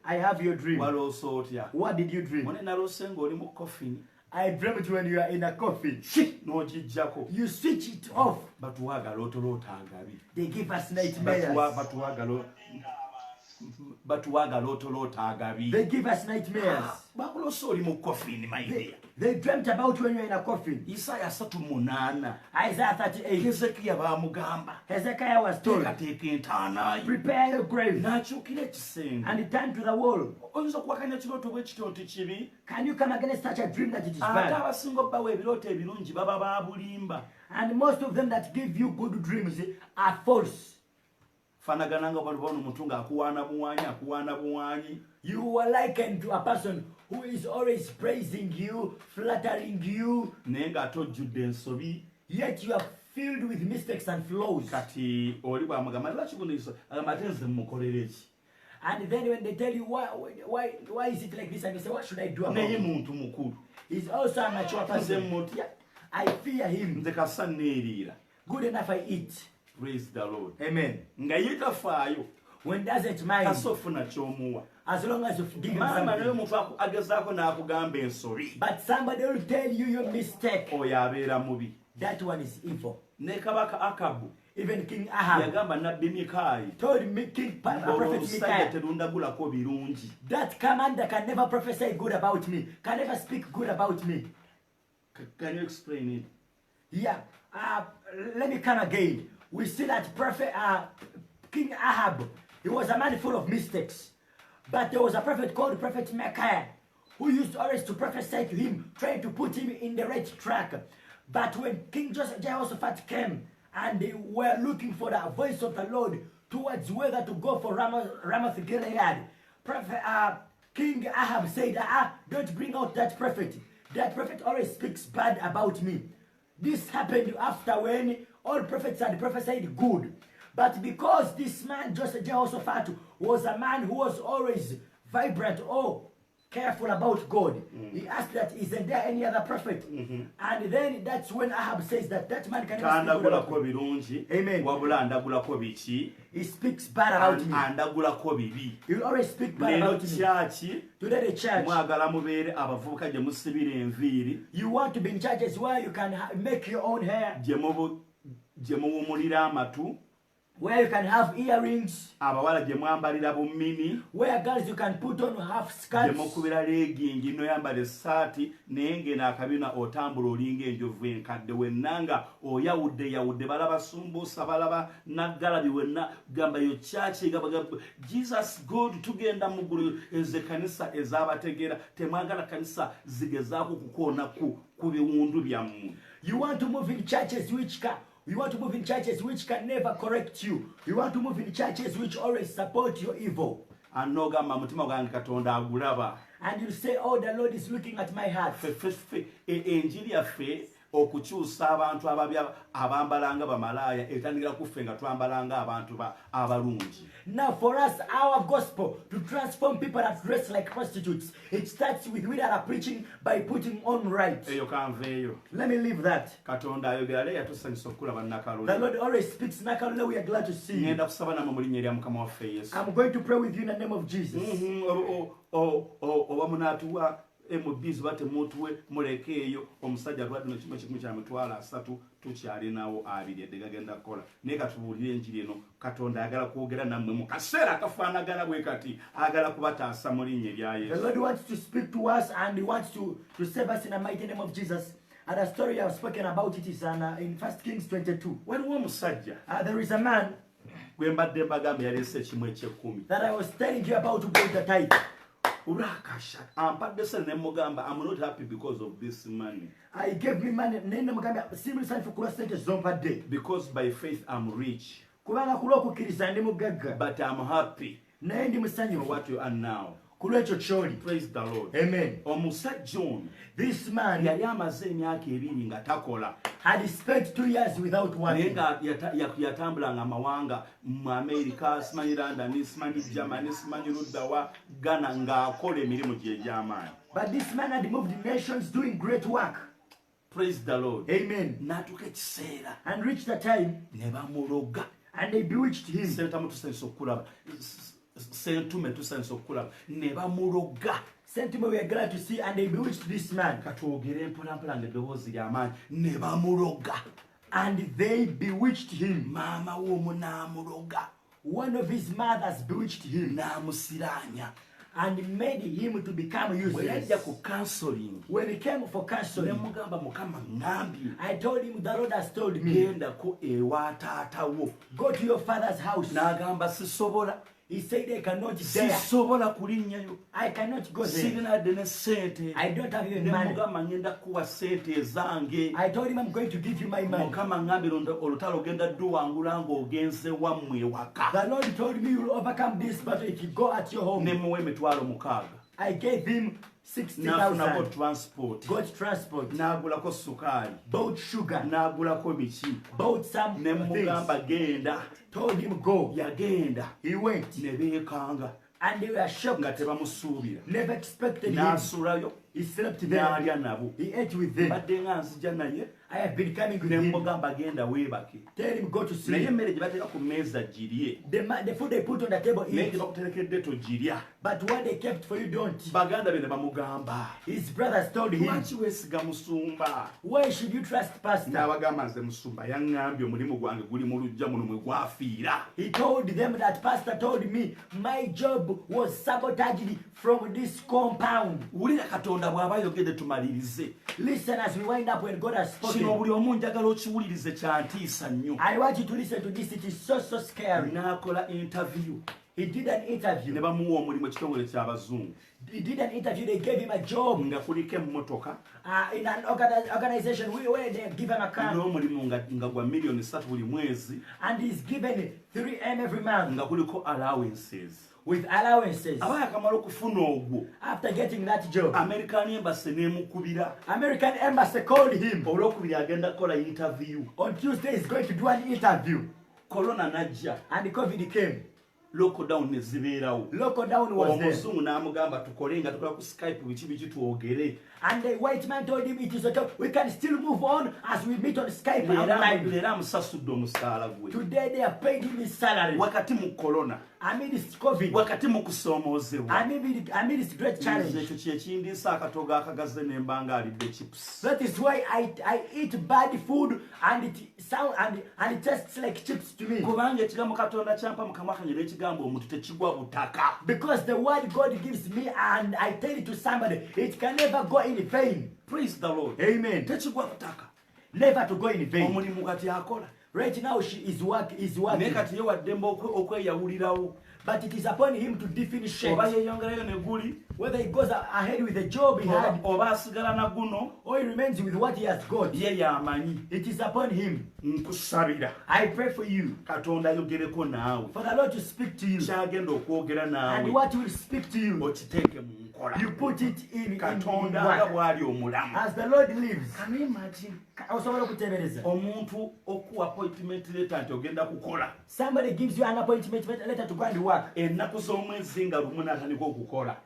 I have your dream. What did you dream? I dreamt when you are in a coffin. You switch it off. They give us nightmares. They give us nightmares. They dreamt about when you're in a coffin. Isaiah 38. Hezekiah was told, prepare your grave and return to the wall. Can you come against such a dream that it is bad? And most of them that give you good dreams are false. You are likened to a person who is always praising you, flattering you, yet you are filled with mistakes and flaws. And then when they tell you why is it like this, and you say, what should I do about it? He's also a mature person. I fear him. Good enough I eat. Praise the Lord. Amen. When doesn't mind, as long as you give him something. But somebody will tell you your mistake. That one is evil. Even King Ahab told me, Prophet Micaiah, that commander can never prophesy good about me, can never speak good about me. Can you explain it? Yeah. Let me come again. We see that King Ahab, he was a man full of mistakes. But there was a prophet called Prophet Micaiah who used always to prophesy to him, trying to put him in the right track. But when King Jehoshaphat came and they were looking for the voice of the Lord towards whether to go for Ramoth Gilead, King Ahab said, don't bring out that prophet. That prophet always speaks bad about me. This happened after when all prophets had prophesied good. But because this man, Jehoshaphat, was a man who was always vibrant, careful about God, he asked that, isn't there any other prophet? And then that's when Ahab says that man can speak good about me. Amen. He speaks bad about me. He will always speak bad about me. Today the church, you want to be in churches where you can make your own hair, where you can have earrings, where girls you can put on half skirts, Jesus God tugenda muguru ezekanisa ezabategera temwagala kanisa zigezaako kukoona ku biwundu byammwe. You want to move in churches which You want to move in churches which can never correct you. You want to move in churches which always support your evil. And you say, oh, the Lord is looking at my heart. Okukyusa abantu abambalanga bamalaya etandikira kufenga twambalanga abantu abalungi. Now for us, our gospel to transform people that dress like prostitutes, it starts with we that are preaching by putting on right. Let me leave that. The Lord always speaks nakalole. We are glad to see you. I'm going to pray with you in the name of Jesus. Emubizi bate mutwe mulekeyo omusajja lwadino kimwe kya mitwala 3 tukyali nawo abiri edegagenda kola ne katubulire enjiri eno Katonda agala kwogera namwe mu kaseera kafaanagana bwe kati agala kubataasa mu linnya lya Yesu. The Lord wants to speak to us and he wants to save us in the mighty name of Jesus. And the story I've spoken about it is in 1 Kings 22. Waliwo omusajja there is a man gwembadde mbagambe yalese kimwe eky'ekkumi that I was telling you about about the tithe. I'm not happy because of this money. I gave me money. Because by faith I'm rich. But I'm happy for what you are now. Praise the Lord. Amen. This man had spent 2 years without working. But this man had moved nations doing great work. Praise the Lord. Amen. And reached the time and they bewitched him. Sentume we are glad to see, and they bewitched this man. And they bewitched him. One of his mothers bewitched him and made him to become useless. When he came for counseling, I told him, the Lord has told me, go to your father's house. He said, I cannot dare. I cannot go there. I don't have even money. I told him, I'm going to give you my money. The Lord told me, you will overcome this battle if you go at your home. I gave him 60,000. Got transport. Bought sugar. Bought some things. Told him go. He went. And they were shocked. Never expected him. He slept there. He ate with them. I have been coming with him. Tell him go to sleep. The food they put on the table eat. But what they kept for you don't. His brothers told him, why should you trust pastor? He told them that pastor told me my job was sabotaged from this compound. Listen as we wind up when God has spoken. I want you to listen to this. It is so scary. He did an interview. He did an interview. They gave him a job in an organization where they give him a car. And he's given 3M every month. With allowances. After getting that job, American embassy called him. On Tuesday he's going to do an interview. And the COVID came. Lockdown was there. And the white man told him it is okay. We can still move on as we meet on Skype. Today they have paid him his salary. Amid this COVID. Amid this great challenge. That is why I eat bad food and it tastes like chips to me. Because the word God gives me and I tell it to somebody, it can never go in vain. Praise the Lord. Amen. Never to go in vain. Right now she is working. But it is upon him to differentiate oba yeyongerayo ne guli whether he goes ahead with the job he had oba asigala na guno or he remains with what he has got. ye yamanyi. It is upon him. Nkusabira I pray for you, Katonda ayogereko naawe for the Lord to speak to you, kyagenda okwogera and naawe what will speak to you, okiteeke mu nkola. you put it in Katonda nga work. bw'ali omulamu. As the Lord lives. Can you imagine? Osobola okutebereza. Omuntu okuwa appointment letter nti ogenda kukola. Somebody gives you an appointment letter to go and work. Ennaku z'omwezi nga lumu n'atandika okukola.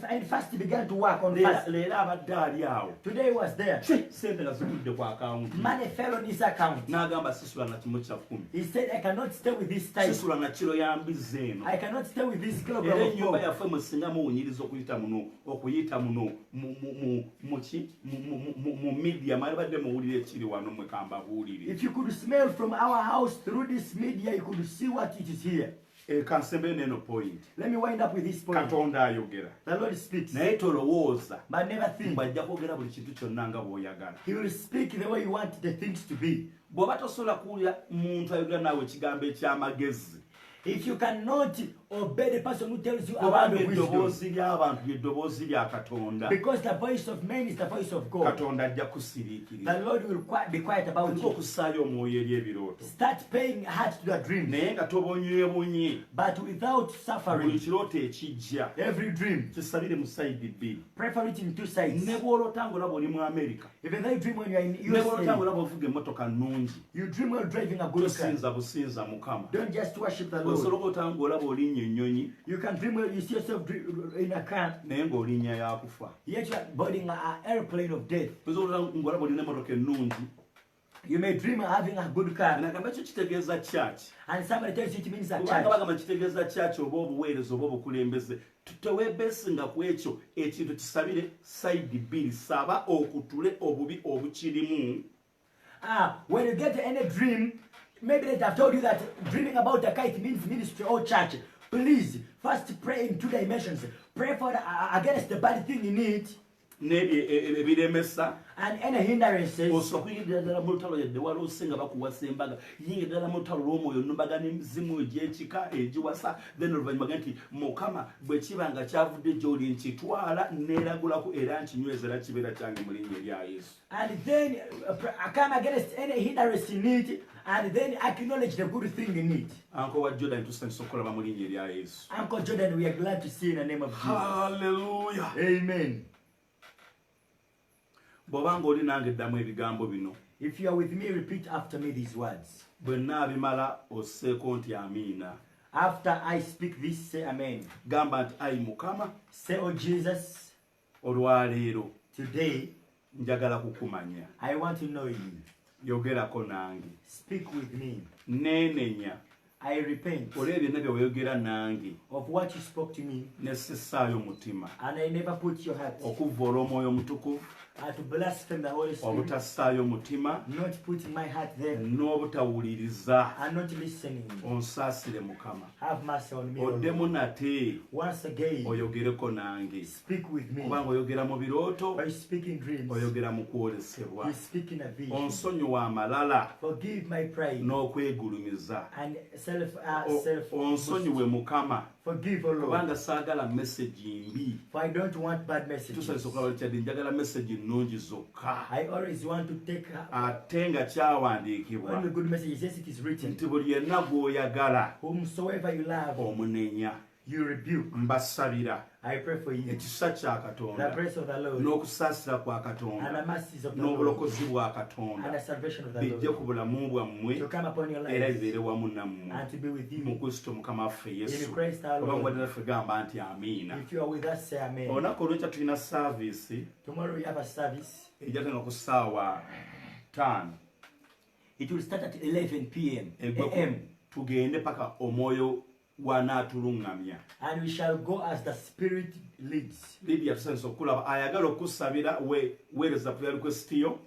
And first he began to work on fast. Leero abadde ali awo. Today he was there. Sente nga zigudde ku akawunti. Money fell on his account. N'agamba sisula na kimu kya 10. He said, I cannot stay with this type. Sisula na kiro ya mbizi eno. I cannot stay with this kilogram Era of ennyumba gold. yaffe musinga muwunyiriza okuyita muno mu media mwalibadde muwulire ekiri wano mwe kambabuulire. If you could smell from our house through this media, you could see what it is here. Kansembe neno point. Let me wind up with this point. Katonda ayogera. The Lord speaks. Naye tolowooza. But never think. Bw'ajja kwogera buli kintu kyonna nga bw'oyagala. He will speak the way you want the things to be. Bw'oba tosobola kuwulira muntu ayogera naawe ekigambo eky'amagezi. If you cannot obey the person who tells you about the wisdom, eddoboozi ly'abantu ly'eddoboozi lya Katonda. because the voice of man is the voice of God, Katonda ajja kusiriikirira. the Lord will be quiet about Kuliko it. okussaayo omwoyo eri ebirooto. Start paying heart to the dream, Naye nga tobonyeebonye. but without Buli suffering. kirooto ekijja. Every dream, Kisabire mu sayidi bbiri. pray for it in two sides. Ne bw'olota ng'olaba oli mu Amerika. Even though you dream when you are in Ne bw'olota USA, ng'olaba ovuga emmotoka nnungi. you dream while driving a good car. Tosinza businza Mukama. Don't just worship the Osobola Lord. okota ng'olaba olinnya ennyonyi You can dream when you see yourself in a car, naye ng'olinnya yakufa. yet you are boarding an airplane of death. Osobola okota ng'olaba olina emmotoka ennungi. You may dream of having a good car, Nagamba ekyo kitegeeza kyaki. and somebody tells you it means a Kubanga church. bagamba kitegeeza kyaki oba obuweereza oba obukulembeze. Teweebeesinga ku ekyo ekintu kisabire sayidi bbiri. Saba okutule obubi obukirimu. When you get any dream, maybe they have told you that dreaming about a kite means ministry or church. Please, first pray in two dimensions. Pray for against the bad thing in it, N'ebyo ebiremesa. and any hindrances. Osobola kuyingira ddala mu lutalo yadde waloose nga bakuwasa embaga. Yingira ddala mu lutalo lw'omwoyo n'ombaga n'emizimu egy'ekika egiwasa. Then oluvannyuma gamba nti Mukama bwe kiba nga kyavudde gy'oli nkitwala neeragulako era nkinyweza era kibeera kyange mu linnya erya Yesu. And then come against any hindrance in it, and then acknowledge the good thing in it. Anko wa Jordan tusanyusa okukolaba mu linnya erya Yesu. Uncle Jordan, we are glad to see you in the name of Jesus. Hallelujah. Amen. Bw'oba ng'oli nange eddamu ebigambo bino. If you are with me, repeat after me these words. Bwe nnaabimala osseeko nti amiina. After I speak this, say amen. Gamba nti ayi Mukama Say, oh Jesus, olwaleero today njagala kukumanya. I want to know you. Yogerako nange. Speak with me. Neenenya I repent olw'ebyo byonna bye wayogera nange of what you spoke to me, ne sissaayo mutima. and I never put your heart Okuvvoola Omwoyo Omutukuvu, to blaspheme the Holy Spirit, obutassaayo mutima, not putting my heart there, n'obutawuliriza. and not listening. Onsaasire Mukama. Have mercy on me, O Lord. Oddemu nate Once again, oyogereko nange. speak with me. Kubanga oyogera mu birooto, By speaking dreams, oyogera mu kwolesebwa. you speak in a vision. Onsonyiwa amalala Forgive my pride n'okwegulumiza. and Onsonyiwe Mukama. forgive, O Lord. Kubanga saagala mesegi mbi. For I don't want bad messages. Tusanyusa okulaba kyadde njagala mesegi nnungi zokka. I always want to take Ate nga kyawandiikibwa only good messages. Yes, it is written. nti buli yenna gw'oyagala Whomsoever you love, omunenya. you rebuke. Mbasabira I pray for you. ekisa kya The Katonda grace of the Lord n'okusaasira kwa and the Katonda mercies of the Lord n'obulokozi bwa and the Katonda salvation of the bijje Lord ku bulamu bwammwe to come upon your era lives bibeere wamu nammwe and to be with mu you. Kristo Mukama waffe Yesu. In Christ our Kubanga Lord. wadde naffe gamba nti amiina. If you are with us, say amen. Olunaku olwekya tulina saaviisi Tomorrow we have a service. ejjatanga ku ssaawa 5 It will start at 11 p.m. eggweko a.m. tugende paka omwoyo w'anaatuluŋŋamya. and we shall go as the Spirit leads. Lydia tusanyusa okulaba ayagala okusabira weereza prayer request yo.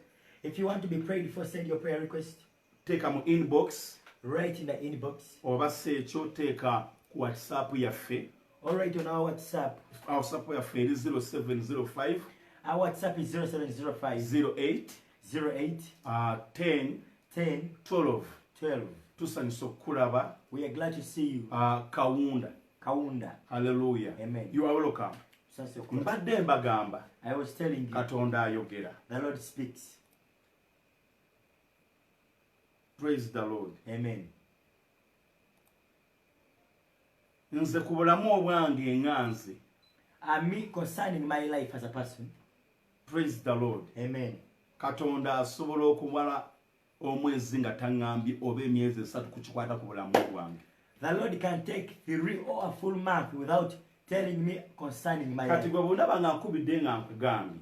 If you want to be prayed for, send your prayer request. Teeka mu inbox Write in the inbox oba seekyo teeka ku WhatsApp yaffe. or write on our WhatsApp. WhatsApp yaffe eri 0705 Our WhatsApp is 0705 08 08 10 10 12. 12. tusanyusa okukulaba. We are glad to see you. Kaunda. Hallelujah. Amen. You are welcome. Mbadde mbagamba. I was telling you. Katonda ayogera. The Lord speaks. Praise the Lord. Amen. Nze ku bulamu obwange enganze. Me concerning my life as a person. Praise the Lord. Amen. Katonda asobola okumala omwezi nga taŋŋambye oba emyezi 3 kukikwata ku bulamu bwange. The Lord can take 3 or a full month without telling me concerning my life. Kati gwe bw'ondaba nga nkubidde nga nkugambye.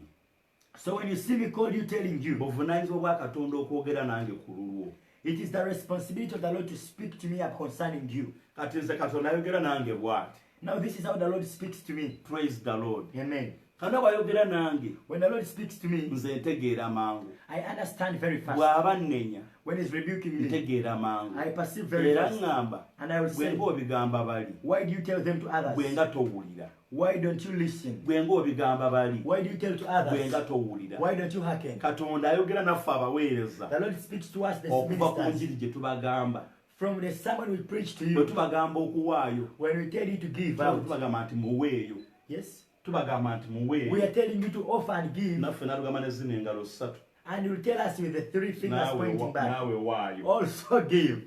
So when you see me call you telling you, buvunaanyizibwa bwa Katonda okwogera nange ku lulwo. It is the responsibility of the Lord to speak to me concerning you. Kati nze Katonda ayogera nange bw'ati. Now this is how the Lord speaks to me. Praise the Lord. Amen. Kana bw'ayogera nange, when the Lord speaks to me, nze ntegeera mangu. I understand very fast. Bw'aba nnenya, when he's rebuking me, ntegeera mangu. I perceive very fast. Era ngamba, and I will say, bwe ng'obigamba bali, why do you tell them to others? Bwe nga towulira. Why don't you listen? Bwe ng'obigamba bali, why do you tell to others? Bwe nga towulira. Why don't you hearken? Katonda ayogera naffe abaweereza. The Lord speaks to us, the okuva ku njiri gye tubagamba. From the sermon we preach to you. Bwe tubagamba okuwaayo. When we tell you to give out. Tubagamba nti muweeyo. Yes. Tubagamba nti muweeyo. We are telling you to offer and give. Naffe n'atugamba ne zino engalo 3. And you will tell us with the 3 fingers pointing back. Naawe waayo. Also give.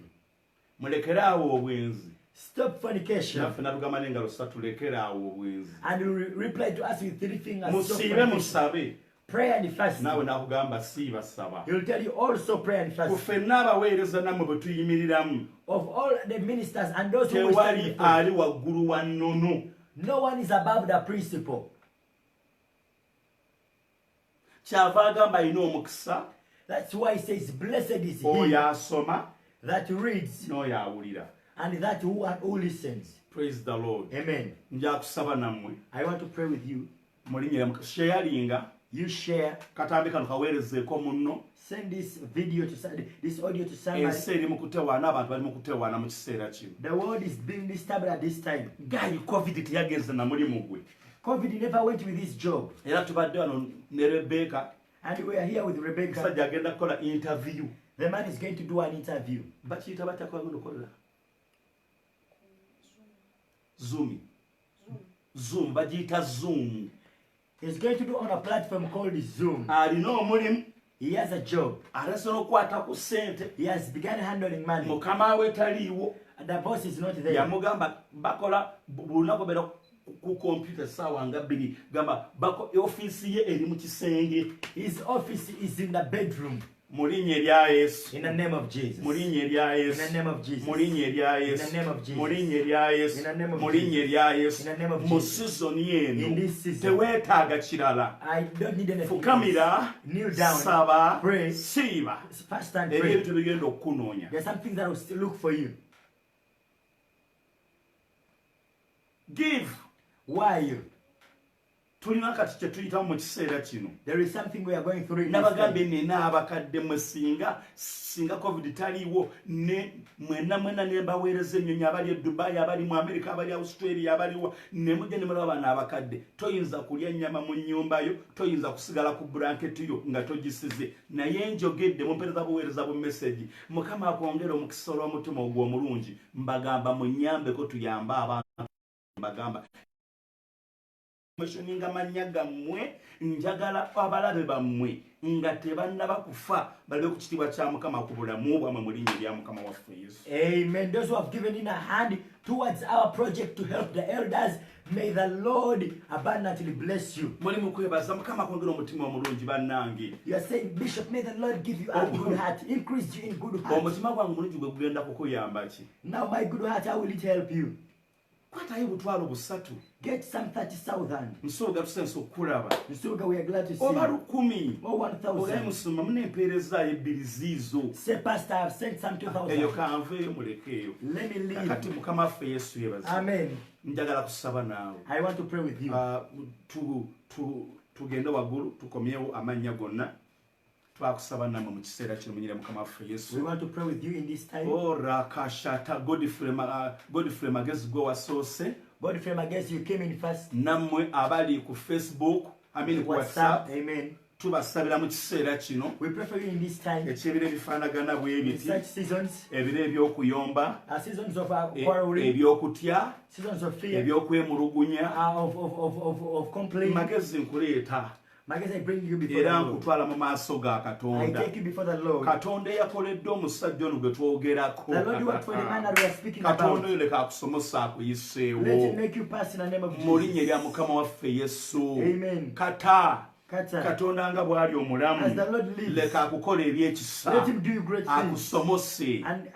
Mulekere awo obwenzi. Stop fornication. Naffe n'atugamba n'engalo 3 tulekere awo obwenzi. And you will reply to us with 3 fingers. Musiibe musabe. Prayer and fasting. Naawe n'akugamba siiba saba. He will tell you also prayer and fasting. Ffenna abaweereza nammwe bwe tuyimiriramu. Of all the ministers and those who tewali ali waggulu wa nnono. No one is above the principle. Kyava agamba alina omukisa. That's why he says, blessed is he oyo asoma that reads n'oyo awulira. And that who listens. Praise the Lord. Amen. Nja kusaba nammwe. I want to pray with you. Mulinnya sharinga. You share. Katambi kano kaweerezeeko munno. Send this audio to somebody. Ensi eri mu kutewaana, abantu bali mu kutewaana mu kiseera kino. The world is being disturbed at this time. Gayi COVID teyagenze na mulimu gwe. COVID never went with his job. Era tubadde wano ne Rebecca. And we are here with Rebecca. Musajja agenda kukola interview. The man is going to do an interview. Bakiyita batya kwagenda okukola? Zoom. Bagiyita Zoom. He's going to do on a platform called Zoom. Alina omulimu. He has a job. Arasobola okukwata ku ssente. He has begun handling money. Mukama we taliiwo. The boss is not there. Yamugamba bakola bulunaku beera ku computer sawa nga 2 gamba office ye eri mu kisenge. His office is in the bedroom. Mulinnya erya Yesu. In the name of Jesus. Mulinnya erya Yesu. In the name of Jesus. Mulinnya erya Yesu. In the name of Jesus. Mulinnya erya Yesu. In the name of Mulinnya erya Yesu. In the name of Mu Jesus. season eno. In this season. Teweetaaga kirala. I don't need anything. Fukamira. Kneel down. Saba. Pray. Siiba. Fast and pray. Ebintu bigenda okukunoonya. There's something that will still look for you. Give. Why? Tulina kati kye tuyitamu mu kiseera kino. There is something we are going through in this Nabagambye time. nina abakadde mwe singa COVID taliiwo ne mwena ne mbaweereza ennyonyi abali e Dubai, abali mu America, abali Australia, abaliwa ne mujja ne mulaba bano abakadde. Toyinza kulya nnyama mu nnyumbayo, toyinza kusigala ku blanketi yo nga togisize. Naye njogedde mumpeereza buweereza bu message. Mukama akwongera omukisa olw'omutima ogwo omulungi. Mbagamba munyambeko tuyambe abantu. Mbagamba nga mannya gammwe njagala abalabe bammwe nga tebannaba kufa balebe ku kitiibwa kya Mukama ku bulamu bwammwe mu linnya erya Mukama waffe Yesu. Amen. Those who have given in a hand towards our project to help the elders, may the Lord abundantly bless you. Muli mu kwebaza Mukama akwongera omutima omulungi bannange. You are saying, Bishop, may the Lord give you a good heart, increase you in good heart. Omutima gwange omulungi gwe gugenda kukuyamba ki? Now my good heart, how will it help you? Kwatayo obutwalo 3. Get some 30,000. Nsuuga tusense okukulaba. Nsuuga, we are glad to see Oba you. 10,000. Or 1,000. Ogaye musoma munempeerezaayo ebbiri ziizo. Say, Pastor, I have sent some 2,000. Eyo kanveeyo mulekeeyo. Let me leave. Kakati Mukama waffe Yesu yebaza. Amen. Njagala kusaba naawe. I want to pray with you. Tugende waggulu tukomyewo amannya gonna. Twakusaba namwe mu kiseera kino munyire Mukama waffe Yesu. We want to pray with you in this time. Rakashata Godfrey Magezi gwe wasoose. Godfrey, I guess you came in first. Nammwe abali ku Facebook, ku WhatsApp. Amen. tubasabira mu kiseera kino We pray for you in this time. ekyebiro ebifaanagana bwe In biti such seasons, ebiro eby'okuyomba seasons of quarreling, eby'okutya seasons of fear, eby'okwemulugunya of complaining. magezi nkuleeta My guess I bring you before era the Lord. nkutwala mu maaso ga I katonda take you before the Lord. katonda eyakoledde omusajja ono gwe twogerako The Lord worked for the man that we are speaking katonda about. oyo leka akusomosa akuyiseewo Let him make you pass in the name of mu linnya Jesus. erya mukama waffe yesu Amen. kata Kata. katonda nga bw'ali omulamu As the Lord lives, leka akukola ebyekisa let him do you great things akusomose and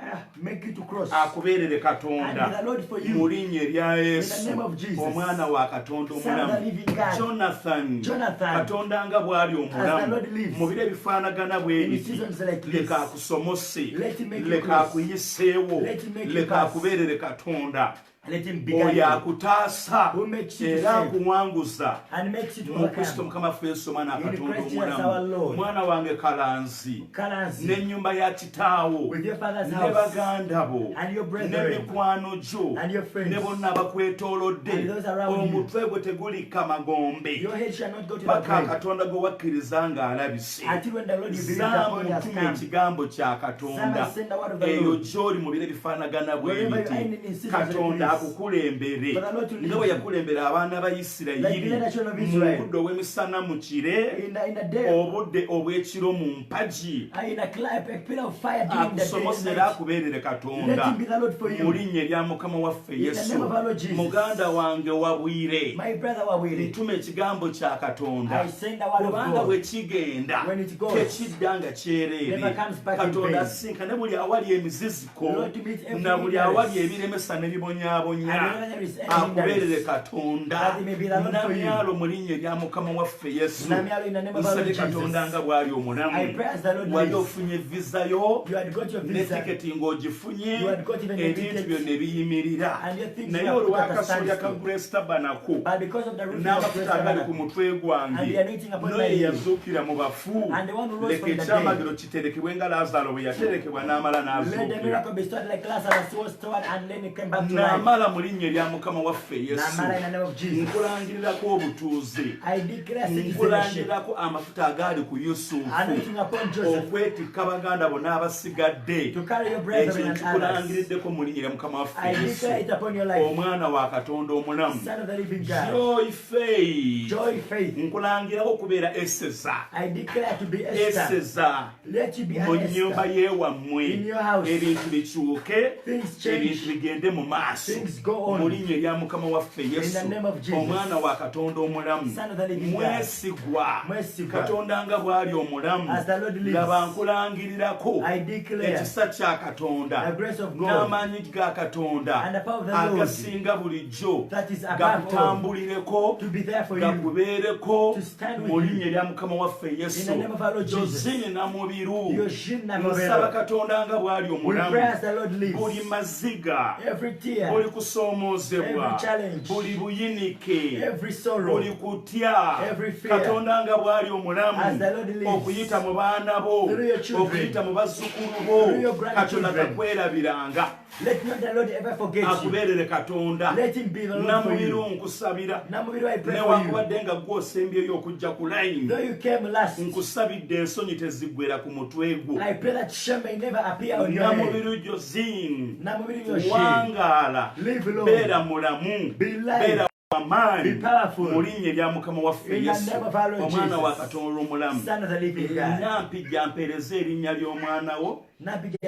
make you to cross. akubeerere And katonda be the Lord for mu you. linnya erya In the yesu name of Jesus. omwana wa katonda Son of omulamu the living God. jonathan katonda nga bw'ali As the omulamu Lord lives. mu biro ebifaanagana bwe In biti seasons like this. leka akusomose Let him make you leka cross. akuyiseewo Let him make you leka pass. akubeerere katonda Let him be oyo guided akutaasa Who makes you to era save. akuwanguza and makes you to mu kristo overcome. mukama waffe yesu omwana In katonda Christ Jesus our omulamu Lord. mwana wange kalanzi Kalanzi, n'ennyumba ya kitaawo with your father's ne house baganda bo and your ne brethren mikwano gyo and your friends. ne bonna abakwetoolodde And those around you. omutwe gwe tegulikka magombe Your head shall not go to the paka grave katonda gwe wakkiriza ng'alabise until when the Lord you believe upon has zaamutuma come. ekigambo kya katonda Some send the word of the eyo Lord. gy'oli mu biro ebifaanagana bwe Wherever you biti are in seasons katonda like this. akukulembere For the Lord to lead nga bwe you. yakulembera abaana ba Like isirayiri the nation of mu Israel. budde obw'emisana mu kire In the day, obudde obw'ekiro mu mpagi in a pillar of fire during the day and akusomose era night. akubeerere Let katonda him be the Lord for mu you. linnya erya mukama waffe In the yesu name of our Lord Jesus. muganda wange wabwire My brother Wawili, ntuma ekigambo kya katonda I send the word of kubanga God. bwe kigenda When it goes, tekidda nga kyereere never comes back in katonda vain. asinkane buli awali emiziziko Lord, to meet every na buli weakness. awali ebiremesa ne bibonyaabonya And wherever there is any akubeerere hindrance, katonda that he may be the Lord for you. namyalo mu linnya erya mukama waffe yesu Namyalo in the name of our Lord nsabye katonda Jesus. nga bw'ali omulamu I pray as the Lord wali lives. ofunye visa yo You had got your ne visa. tiketi ng'ogifunye You had got even the ebintu ticket. byo ne biyimirira And your things naye were put at a olw'akasolya ka standstill. grace tabernacle But because of the roofing of n'amafuta Grace agali ku Tabernacle, mutwe and the gwange anointing upon my noye head, yazuukira mu bafu and the one who rose leka from the ekyamagero kiterekebwe nga laazaalo bwe yaterekebwa n'amala let the n'azuukira miracle be started like Lazarus was stored and then he came back to life. n'amala mu linnya erya mukama waffe yesu Namala in the name of Jesus. nkulangirirako obutuuze I declare citizenship, nkulangirirako amafuta agaali ku yusufu anointing upon Joseph, okwetikka baganda bonna abasigadde to carry your ekyo brethren and others. nkikulangirideko mu linnya erya mukama I waffe yesu declare it upon your life, omwana wa katonda omulamu Son of the living God. joy faith Joy, faith. nkulangirako okubeera eseza I declare to be Esther. eseza Let you be mu an nnyumba Esther. yeewammwe In your house. ebintu bikyuke Things change. ebintu bigende mu maaso Things go on. mu linnya erya mukama waffe yesu In the name of Jesus. omwana wa katonda omulamu Son of the living God. mwesigwa Mwesigwa. katonda nga bw'ali omulamu As the Lord lives. laba nkulangirirako I declare ekisa kya katonda the grace of God n'amaanyi ga katonda and the power of the Lord agasinga bulijjo that is above gakutambulireko to be there for you. gakubeereko To stand with mu you. linnya erya mukama waffe In yesu the name of our Lord Jesus. jozini namubiru Yoshini namubiru. nsaba katonda nga bw'ali We omulamu pray as the Lord lives. buli maziga Every tear, buli kusoomoozebwa Every challenge, buli buyinike every sorrow, buli kutya every fear, katonda nga bw'ali omulamu as the Lord lives, okuyita mu baana bo through your children, okuyita mu bazzukulu bo through your katonda grandchildren. takwerabiranga let not the Lord ever forget you. akubeerere katonda Let him be the Lord for namubiru you. nkusabira Namubiru, I pray for you. newankubadde nga gw'osembyeyo okujja ku layini Though you came last, nkusabidde ensonyi teziggwera ku mutwe gwo I pray that shame may never appear on your head. namubiru josine Namubiru Yoshini, wangaala live long, beera mulamu be live, beera wamaanyi be powerful. mu linnya erya mukama waffe In the yesu name of our Lord omwana wa Jesus. katonda omulamu Son of the living God. nampijja mpeereza erinnya ly'omwana wo Nabiga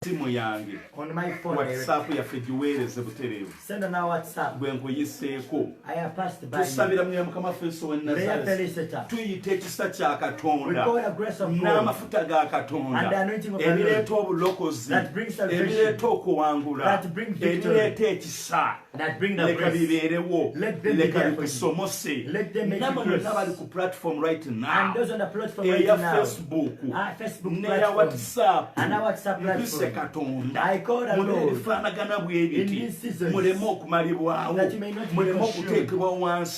simu yange on my phone. whatsapp yaffe giweereze butereevu Send on our WhatsApp. gwe nkuyiseeko I have passed by tusabira you. mu ya mukama waffe yesu w'e Prayer Nazareti felicita. tuyita ekisa kya We katonda call the grace of God n'amafuta ga and the katonda anointing of the Lord ebireeta obulokozi that brings salvation, ebireeta okuwangula that brings victory, ebireeta ekisa that bring the leka grace. bibeerewo Let them be leka there for you. bikusomose Let them make you namwe grace. mwenna bali ku platform right And now those on the platform right eya now, facebook our Facebook neya platform, whatsapp and our WhatsApp mpise platform. I call the Lord in these seasons that you may not be consumed,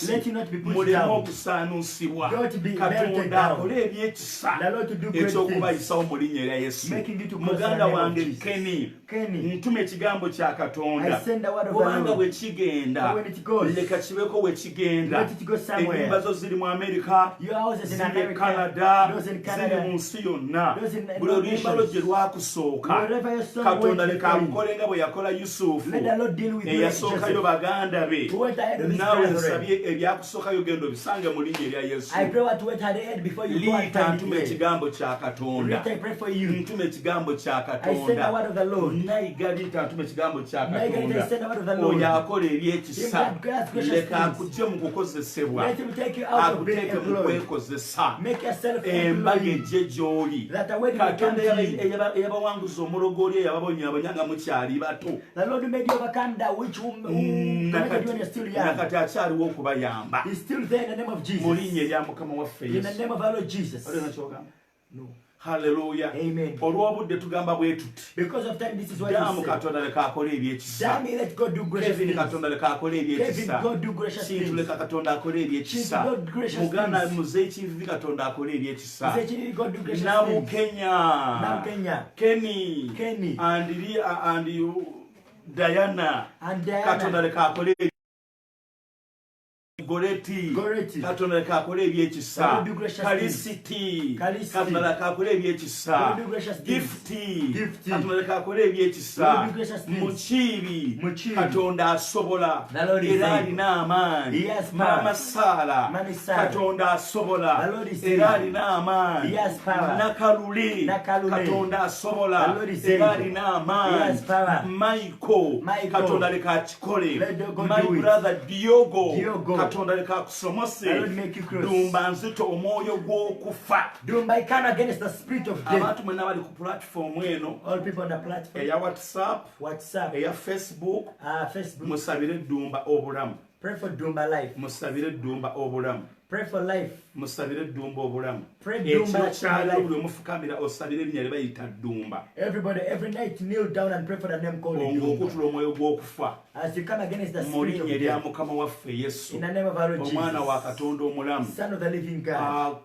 let you not be put down, don't be melted down. The Lord to do great things, making you to cross the name of Jesus. Kenny, I send the word of the Lord. But when it goes, let it go somewhere. Your houses in America, those in Canada, those in nations. Wherever your son went before you, let the Lord deal with you. Who went ahead of his brethren. I pray what went ahead before you go and find it. Rita, I pray for you. I send the word of the Lord. I send the word of the Lord. Let him take you out of being employed. Make yourself employed. That the wedding will come to you. The Lord made you overcome that which committed when you're still young. He's still there in the name of Jesus. In the name of our Lord Jesus. No. Hallelujah. Amen. Because of time, this is what he said. Damn it, let God do gracious things. Kevin, God do gracious things. Chief, God gracious things. God do gracious things. Kenya. Kenny. And you, Diana. Goreti katonda kakole ebyekisa Kalisiti katonda kakole ebyekisa Gifti katonda kakole ebyekisa Muchibi katonda asobola era alina amaanyi Mama Sala katonda asobola era alina amaanyi Nakaluli katonda asobola era alina amaanyi Michael katonda leka akikole my brother Diogo katonda leka kusomose dumba nzito omwoyo gw'okufa. Dumba, I come against the spirit of death. Abantu mwenna bali ku platform eno, all people on the platform, eya WhatsApp, eya Facebook, musabire Dumba obulamu. Pray for Dumba life. Musabire Dumba obulamu. Pray for life. Musabire Dumba obulamu. Pray Dumba Dumba. Everybody, every night kneel down and pray for the name called Dumba. As you come against the spirit of death. In the name of our Lord Jesus, Son of the living God.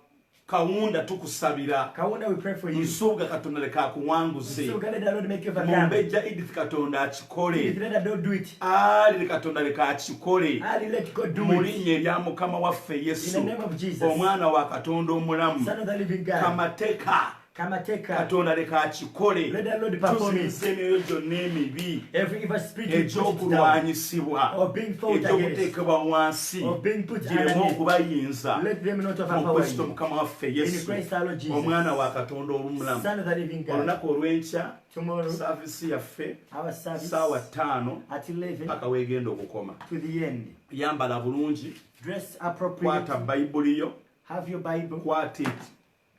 Kaunda tukusabira. Kaunda, we pray for you. Nsuga katonda leka kuwanguze. Nsuga, let the Lord make you overcome. Mumbeja Edith katonda achikole. If let the Lord do it. Ali katonda leka achikole. Ali let God do it. Mulinye lya Mukama waffe Yesu. In the name of Jesus. Omwana wa katonda omulamu. Son of the living God. Kamateka. Katonda leka akikole. Let the Lord perform it. Every evil spirit eky'okulwanyisibwa being fought eky'okuteekebwa wansi gireme okubayinza mu Kristo Mukama waffe Yesu omwana wa Katonda olumulamu. Olunaku olw'enkya saavisi yaffe ssaawa 5 paka weegenda okukoma. Yambala bulungi, kwata Bayibuli yo,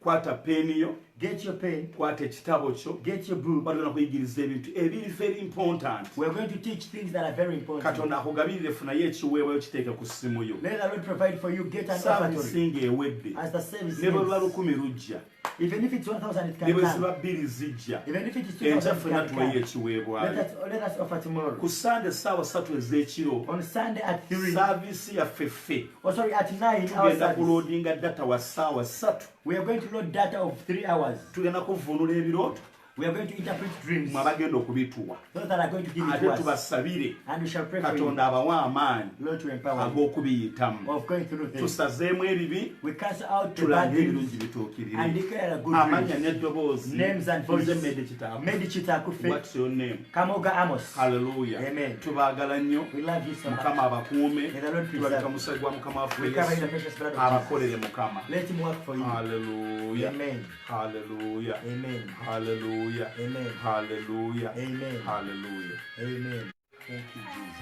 kwata peni yo, get your pen, kwata ekitabo kyo, get your book. Bagenda kuyigiriza ebintu ebiri very important. We are going to teach things that are very important. Katonda akugabirire funa ye ekiweebwayo kiteeke ku ssimu yo. Let the Lord provide for you. Get an offertory. Singa ewedde. As the service ne bwe luba 1000 lujja. Even if it's 1,000 it can ne bwe come. ziba 2 zijja. Even if it is 2,000 it can come. Ekiweebwayo. Let us offer tomorrow. Ku Sunday ssaawa 3 ez'ekiro. On Sunday at 3. Service yaffe ffe. Oh sorry, at 9 hours. Tugenda kuloadinga data wa ssaawa 3. We are going to load data of 3 hours. Tugenda kuvunula ebirooto. We are going to interpret dreams. Mwabagenda okubituwa. Those that are going to give it to us. Tubasabire. And we shall pray for you. Katonda abawa amaanyi. Lord to empower ag'okubiyitamu. of going through this. Tusazeemu ebibi. We cancel out the bad things and declare a good amanya n'eddoboozi. Names and voices. Medichita Kufe. What's your name? Kamoga Amos. Hallelujah. Amen. Tubaagala nnyo. We love you so much. Mukama abakuume. May the Lord tulabika musajja gwa Mukama waffe Yesu. We cover in the precious blood of Jesus. Abakolere Mukama. Let him work for you. Hallelujah. Amen. Hallelujah. Amen. Hallelujah. Amen. Hallelujah. Amen. Hallelujah. Amen. Thank you, Jesus.